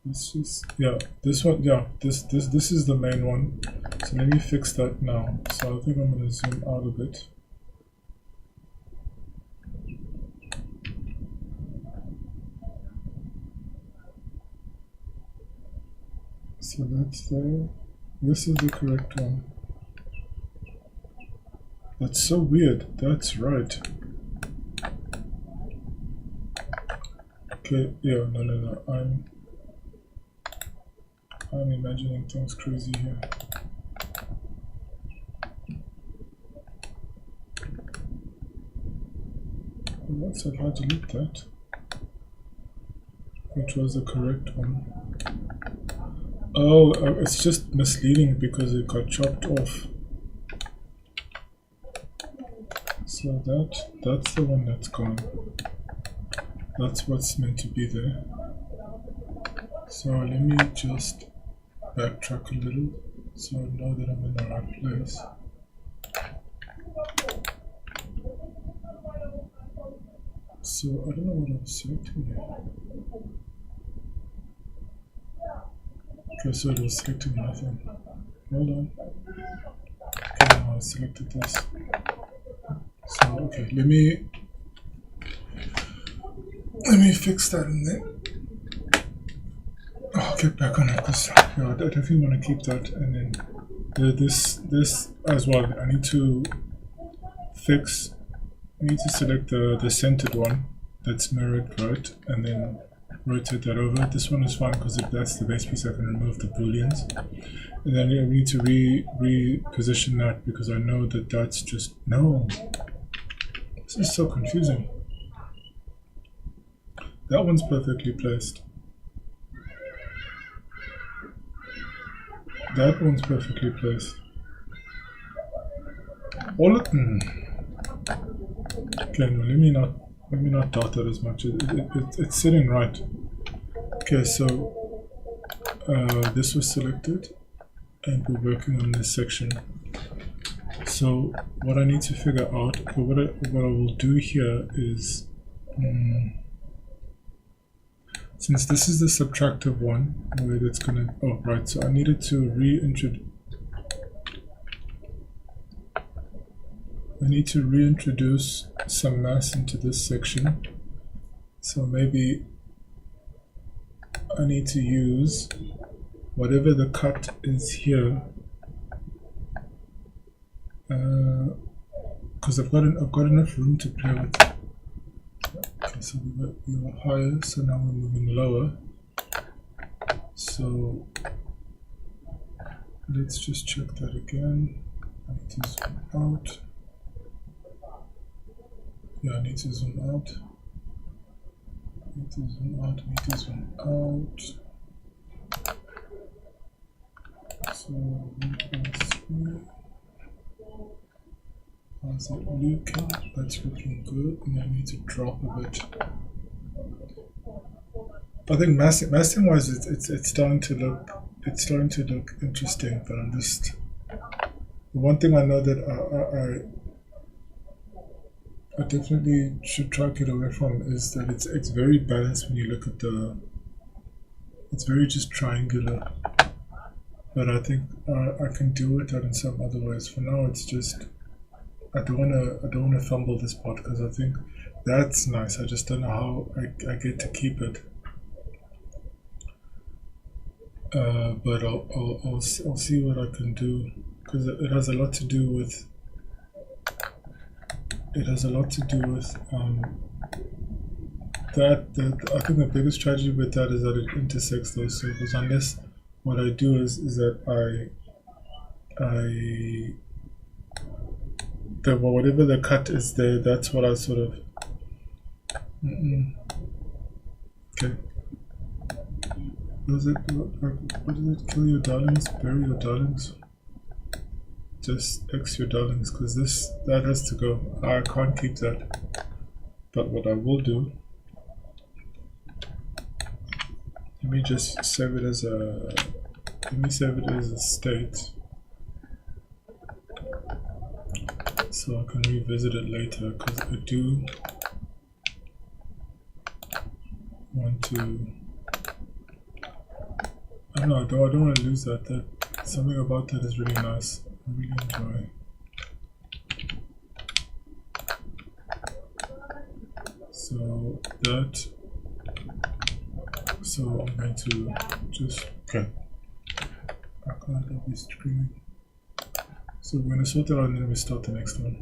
Let's just, yeah, this one, yeah, this is the main one. So let me fix that now. So I think I'm going to zoom out a bit. So that's there. This is the correct one. That's so weird. That's right. Okay, yeah, no. I'm imagining things crazy here. Let's if I delete that, which was the correct one. Oh, it's just misleading because it got chopped off. So that's the one that's gone. That's what's meant to be there. So let me just backtrack a little so I know that I'm in the right place. So I don't know what I'm selecting here. Okay, so it was selecting nothing. Hold on. Okay, now I selected this. So okay, let me fix that in there. I'll get back on it because yeah, I definitely want to keep that, and then this as well. I need to select the centered one that's mirrored, right, and then rotate that over. This one is fine because if that's the base piece, I can remove the booleans, and then I need to reposition that because I know that that's just no. This is so confusing. That one's perfectly placed. That one's perfectly placed. All of them. Okay, no, let me not doubt that as much. It's sitting right. Okay, so this was selected, and we're working on this section. So what I need to figure out, what I will do here is, since this is the subtractive one, where it's gonna, oh right, so I needed to reintroduce some mass into this section. So maybe I need to use whatever the cut is here, because I've got enough room to play with. Okay, so we were higher, so now we're moving lower. So let's just check that again. I need to zoom out. Yeah, I need to zoom out. I need to zoom out. I need to zoom out. So 1.3. How's it looking? That's looking good. And I need to drop a bit. I think masking wise, it's starting to look interesting. But I'm just, the one thing I know that I definitely should try to get away from is that it's very balanced when you look at the. It's very just triangular. But I think I can deal with that in some other ways. For now, it's just I don't wanna fumble this part because I think that's nice. I just don't know how I get to keep it. But I'll see what I can do because it has a lot to do with. It has a lot to do with that I think the biggest tragedy with that is that it intersects those circles. Unless what I do is that whatever the cut is there, that's what I sort of. Okay. What does it? Kill your darlings, bury your darlings. Just X your darlings, because that has to go. I can't keep that. But what I will do, let me just save it as a. Let me save it as a state, so I can revisit it later. Because I do want to. I don't know. I don't want to lose that. That something about that is really nice. I really enjoy. So that. So I'm going to just okay. I can't be screaming. So we're gonna sort that out and then we start the next one.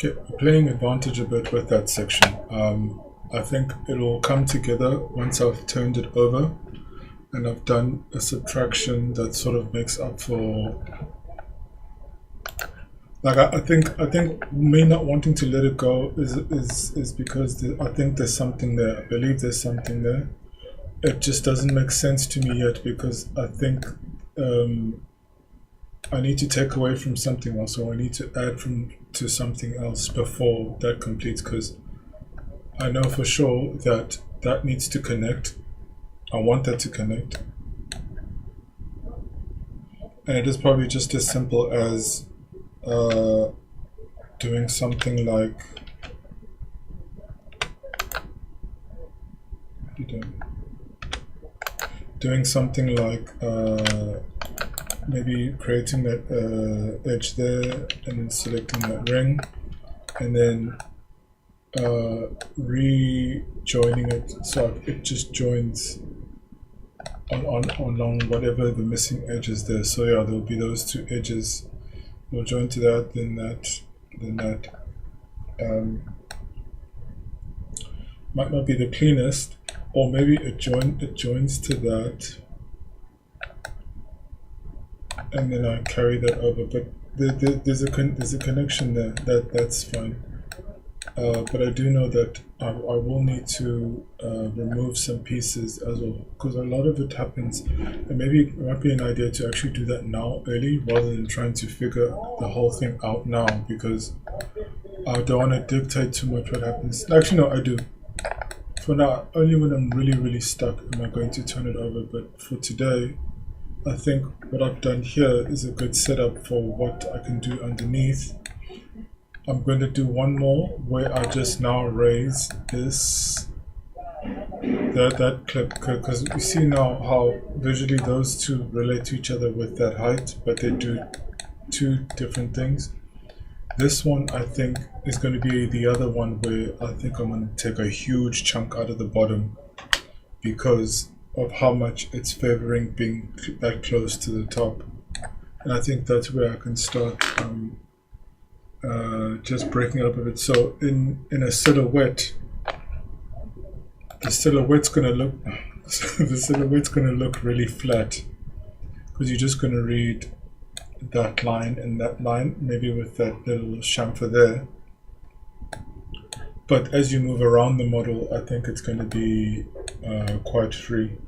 Okay, playing advantage a bit with that section. I think it'll come together once I've turned it over and I've done a subtraction that sort of makes up for. Like I think me not wanting to let it go is because I think there's something there. I believe there's something there. It just doesn't make sense to me yet because I think I need to take away from something else, or I need to add to something else before that completes, because I know for sure that that needs to connect. I want that to connect. And it is probably just as simple as doing something like maybe creating that edge there and then selecting that ring and then rejoining it so it just joins along whatever the missing edge is there. So yeah, there'll be those two edges. We'll join to that, then that. Might not be the cleanest, or maybe it joins to that, and then I carry that over. But there's a connection there. That's fine. But I do know that I will need to remove some pieces as well, because a lot of it happens, and maybe it might be an idea to actually do that now early rather than trying to figure the whole thing out now, because I don't want to dictate too much what happens. Actually, no, I do. For now, only when I'm really stuck am I going to turn it over, but for today, I think what I've done here is a good setup for what I can do underneath. I'm going to do one more where I just now raise this, that clip, because you see now how visually those two relate to each other with that height, but they do two different things. This one I think is going to be the other one where I think I'm going to take a huge chunk out of the bottom because of how much it's favoring being that close to the top. And I think that's where I can start just breaking it up a bit. So in a silhouette, the silhouette's gonna look really flat because you're just gonna read that line and that line, maybe with that little chamfer there. But as you move around the model, I think it's going to be quite free,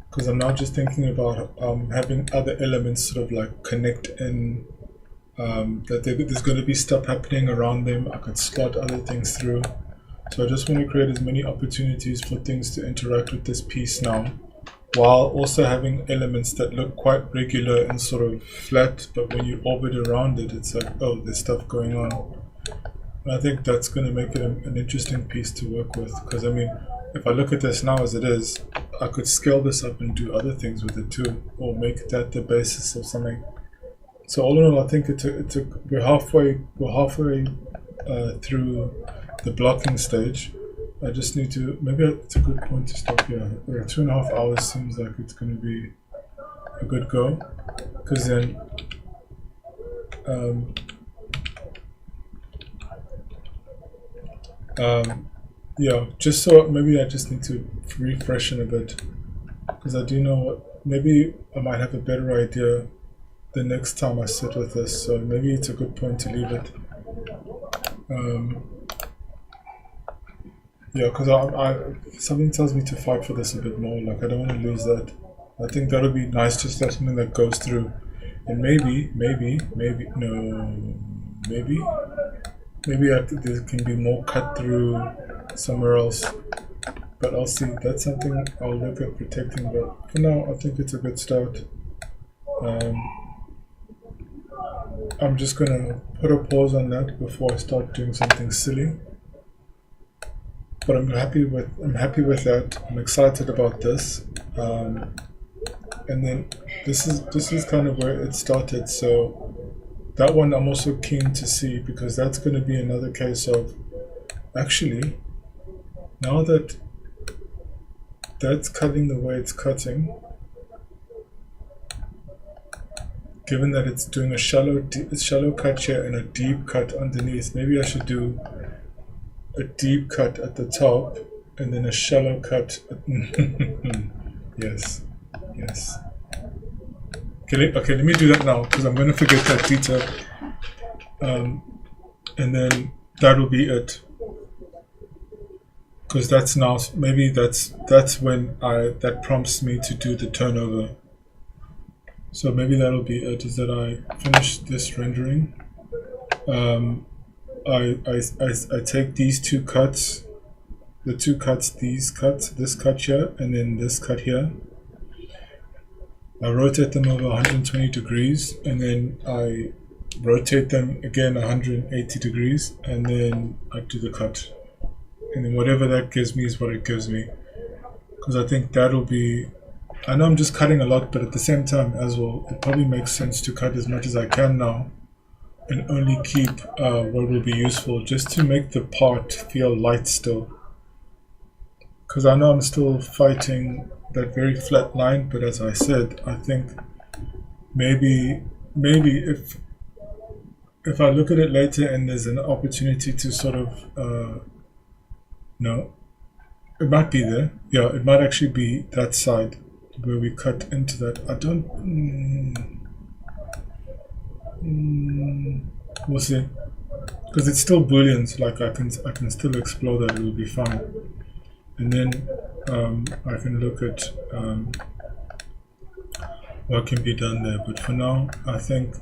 because I'm now just thinking about having other elements sort of like connect in. That there's going to be stuff happening around them. I could slot other things through. So I just want to create as many opportunities for things to interact with this piece now, while also having elements that look quite regular and sort of flat, but when you orbit around it, it's like, oh, there's stuff going on. And I think that's going to make it an interesting piece to work with, because I mean, if I look at this now as it is, I could scale this up and do other things with it too, or make that the basis of something. So all in all, I think we're halfway through the blocking stage. I just need to, maybe it's a good point to stop here. 2.5 hours seems like it's going to be a good go, because then yeah, just so maybe I just need to refreshen a bit, because I do know what, maybe I might have a better idea the next time I sit with this, so maybe it's a good point to leave it. Yeah, because something tells me to fight for this a bit more. Like, I don't want to lose that. I think that would be nice, just have something that goes through. And maybe there can be more cut through somewhere else. But I'll see. That's something I'll look at protecting. But for now, I think it's a good start. I'm just gonna put a pause on that before I start doing something silly. But I'm happy with that. I'm excited about this, and then this is kind of where it started. So that one I'm also keen to see, because that's going to be another case of, actually, now that that's cutting the way it's cutting, given that it's doing a shallow cut here and a deep cut underneath, maybe I should do a deep cut at the top and then a shallow cut. Yes, yes. Okay, let me do that now because I'm going to forget that detail. And then that will be it. Because that's now, maybe that's when that prompts me to do the turnover. So maybe that'll be it, is that I finish this rendering. I take these two cuts, the two cuts, these cuts, this cut here, and then this cut here. I rotate them over 120 degrees, and then I rotate them again 180 degrees, and then I do the cut. And then whatever that gives me is what it gives me. Because I think that'll be, I know I'm just cutting a lot, but at the same time as well, it probably makes sense to cut as much as I can now and only keep what will be useful, just to make the part feel light still. Because I know I'm still fighting that very flat line, but as I said, I think maybe if I look at it later and there's an opportunity to sort of no, it might be there. Yeah, it might actually be that side where we cut into that. I don't. We'll see, because it's still booleans. Like I can still explore that. It will be fine. And then I can look at what can be done there. But for now, I think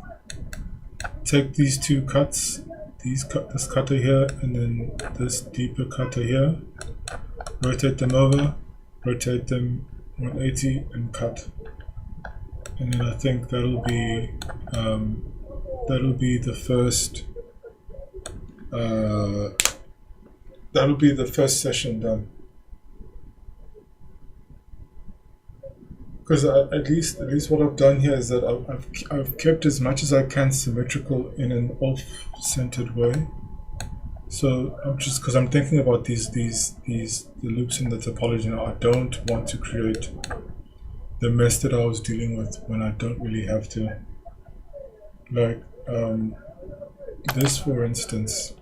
take these two cuts, this cutter here, and then this deeper cutter here. Rotate them over, rotate them 180, and cut. And then I think that'll be the first. That'll be the first session done. Because at least what I've done here is that I've kept as much as I can symmetrical in an off-centered way. So I'm just, because I'm thinking about the loops in the topology now, I don't want to create the mess that I was dealing with when I don't really have to. Like this, for instance.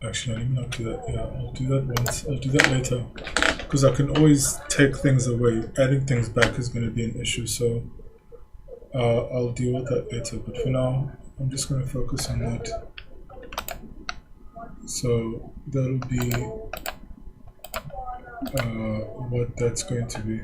Actually, let me not do that. Yeah, I'll do that once. I'll do that later. Because I can always take things away. Adding things back is going to be an issue, so I'll deal with that later. But for now, I'm just going to focus on that. So that'll be what that's going to be.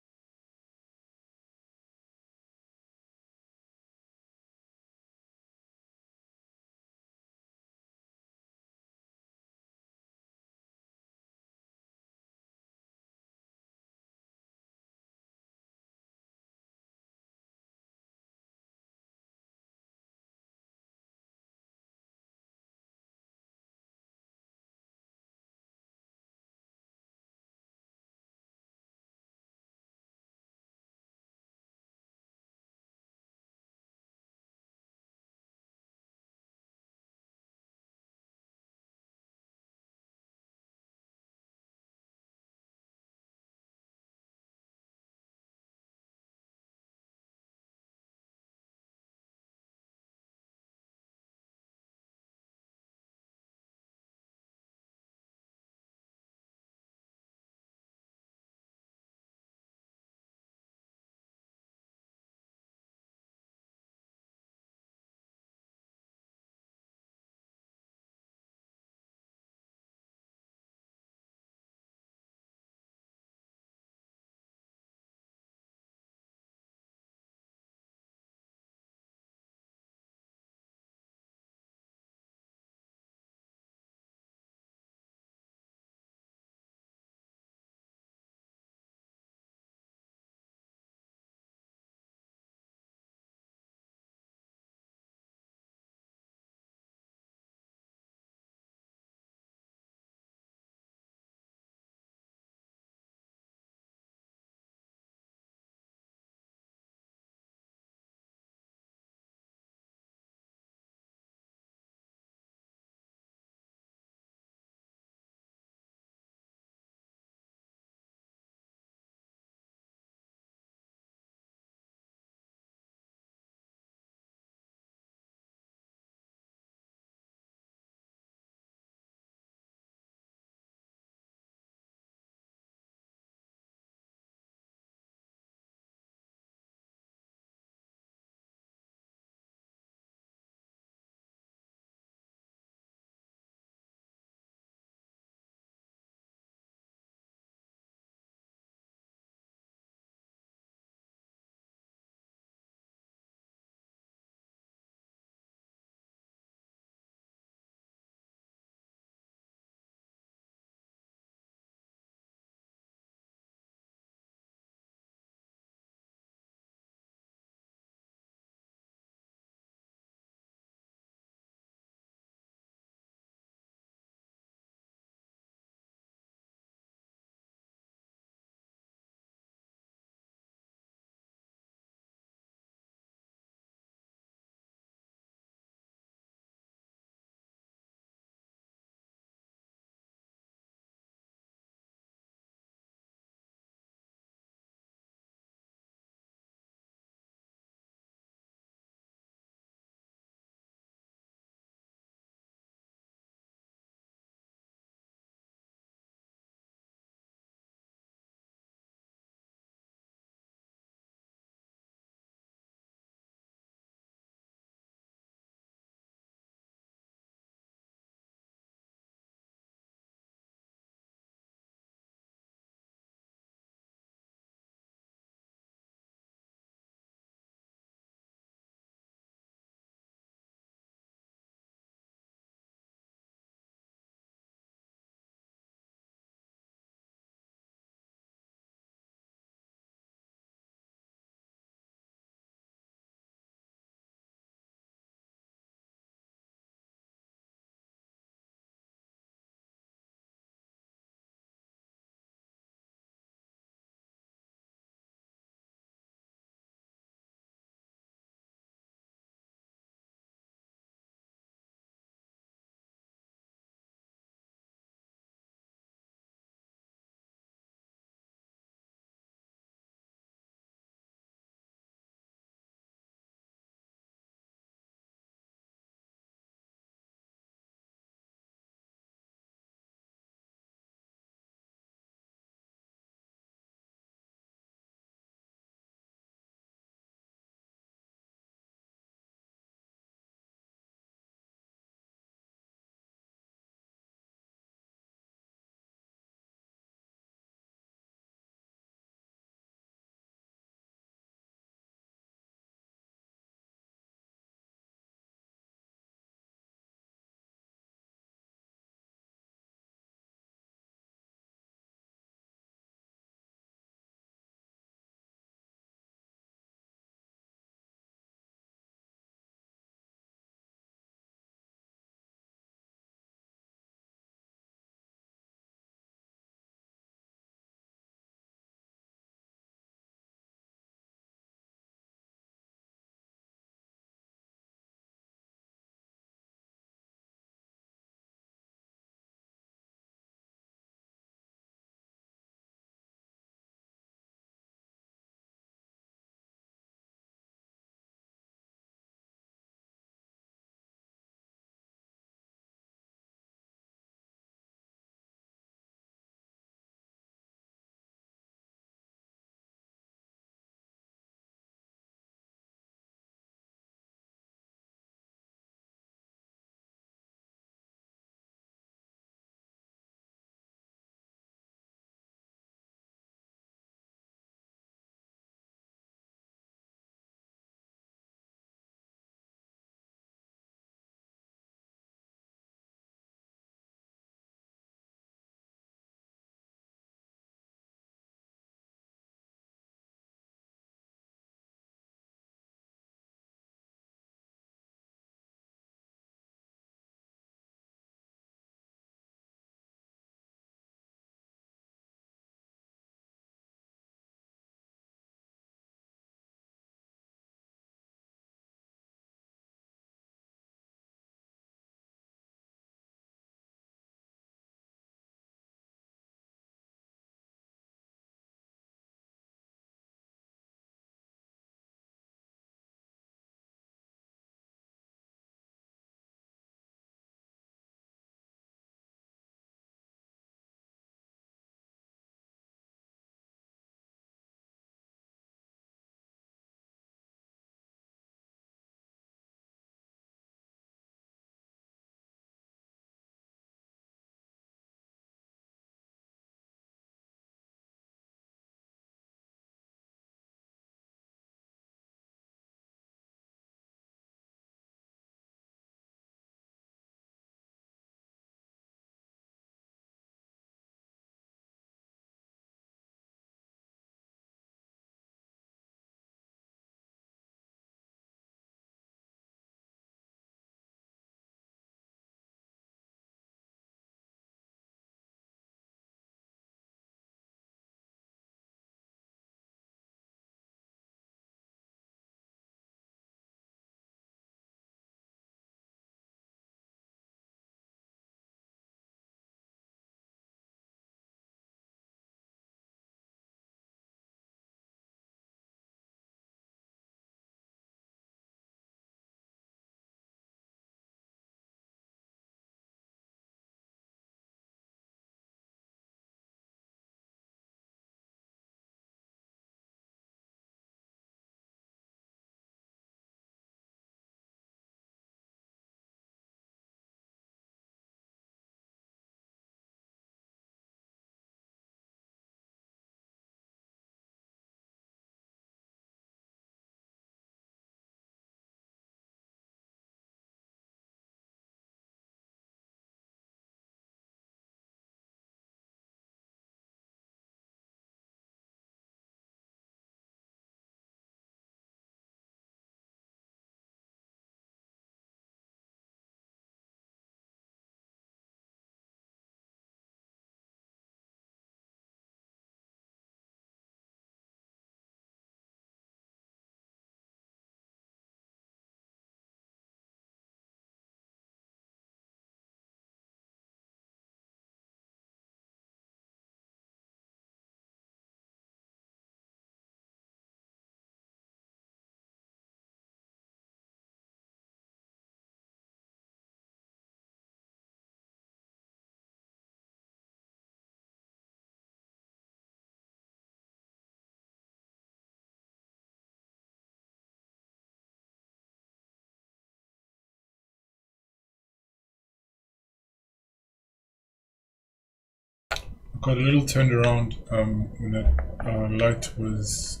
got a little turned around when that light was,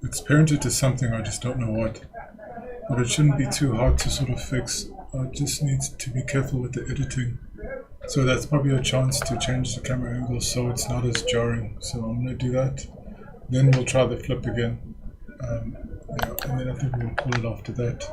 it's parented to something, I just don't know what. But it shouldn't be too hard to sort of fix. I just need to be careful with the editing. So that's probably a chance to change the camera angle so it's not as jarring. So I'm going to do that. Then we'll try the flip again. Yeah, and then I think we'll call it after that.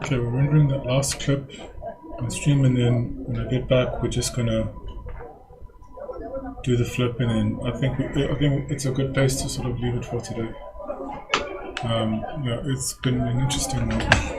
Okay, we're rendering that last clip on stream, and then when I get back, we're just gonna do the flip, and then I think it's a good place to sort of leave it for today. Yeah, it's been an interesting one.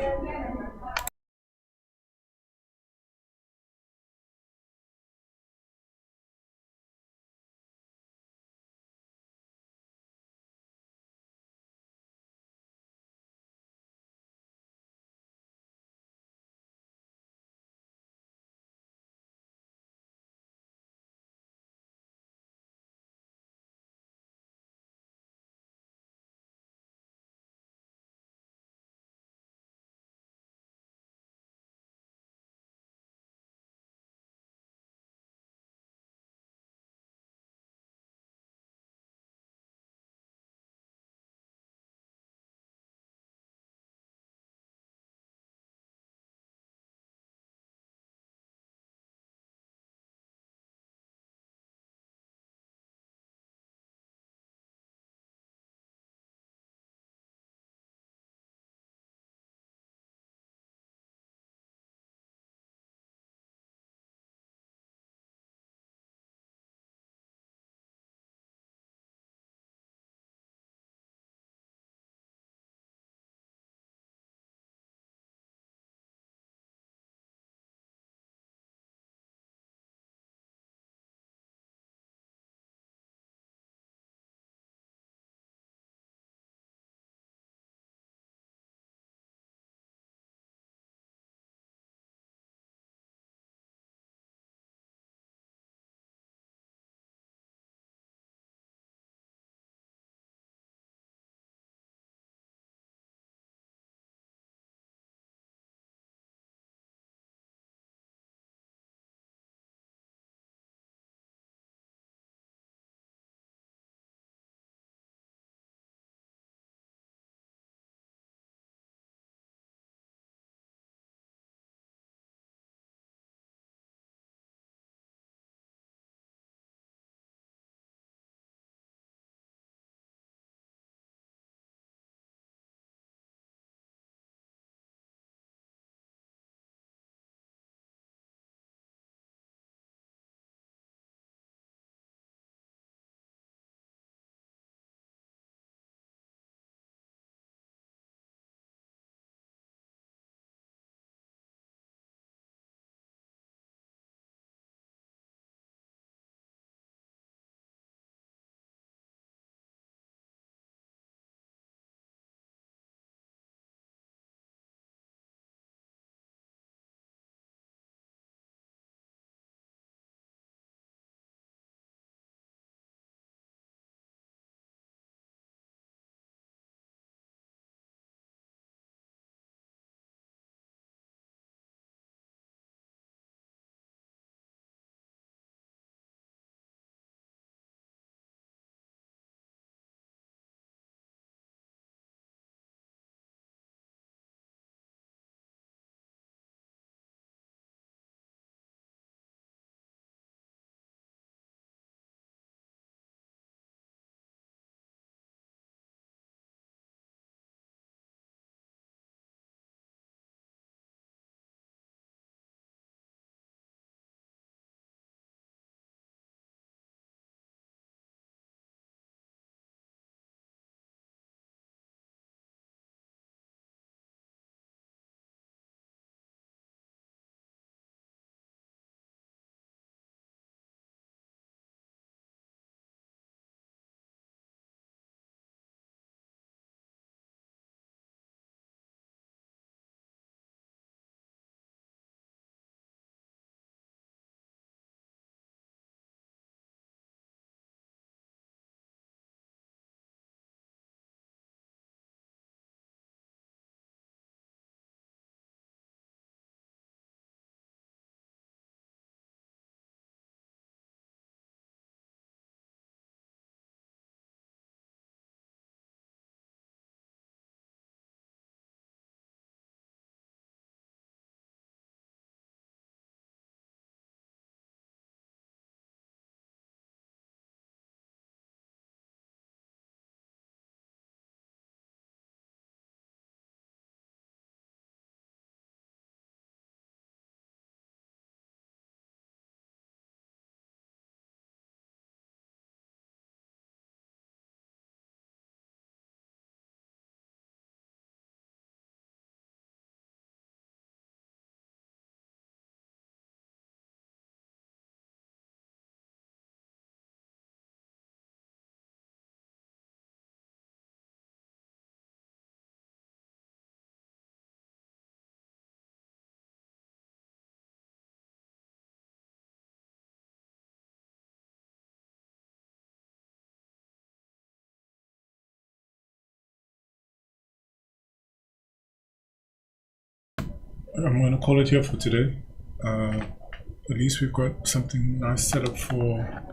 I'm going to call it here for today. At least we've got something nice set up for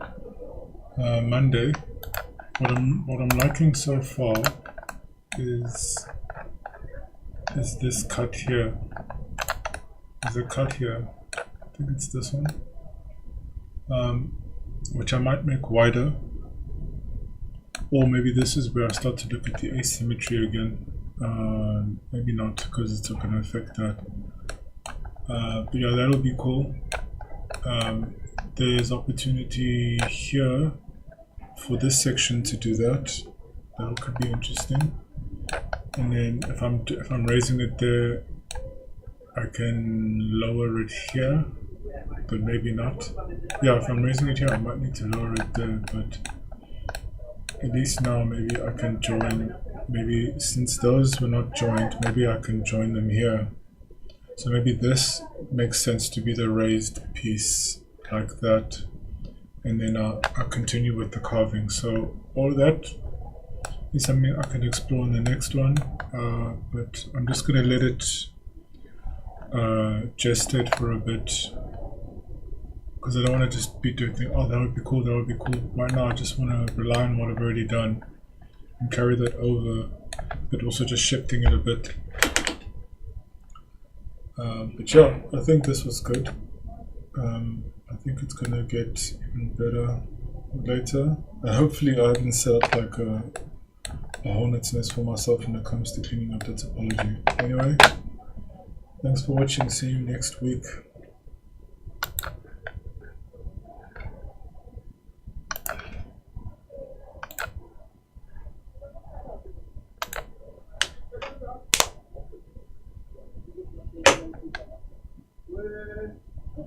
Monday. What I'm liking so far is this cut here. There's a cut here. I think it's this one, which I might make wider, or maybe this is where I start to look at the asymmetry again. Maybe not, because it's not going to affect that. But yeah, that'll be cool. There's opportunity here for this section to do that. That could be interesting. And then if I'm raising it there, I can lower it here, but maybe not. Yeah, if I'm raising it here, I might need to lower it there, but at least now maybe I can join. Maybe since those were not joined, maybe I can join them here. So maybe this makes sense to be the raised piece like that, and then I'll continue with the carving. So all of that is something I can explore in the next one, but I'm just going to let it gestate for a bit, because I don't want to just be doing things, oh that would be cool, that would be cool. Right now I just want to rely on what I've already done and carry that over, but also just shifting it a bit. But yeah, I think this was good. I think it's gonna get even better later. Hopefully I haven't set up like a hornet's nest for myself when it comes to cleaning up the topology. Anyway, thanks for watching. See you next week.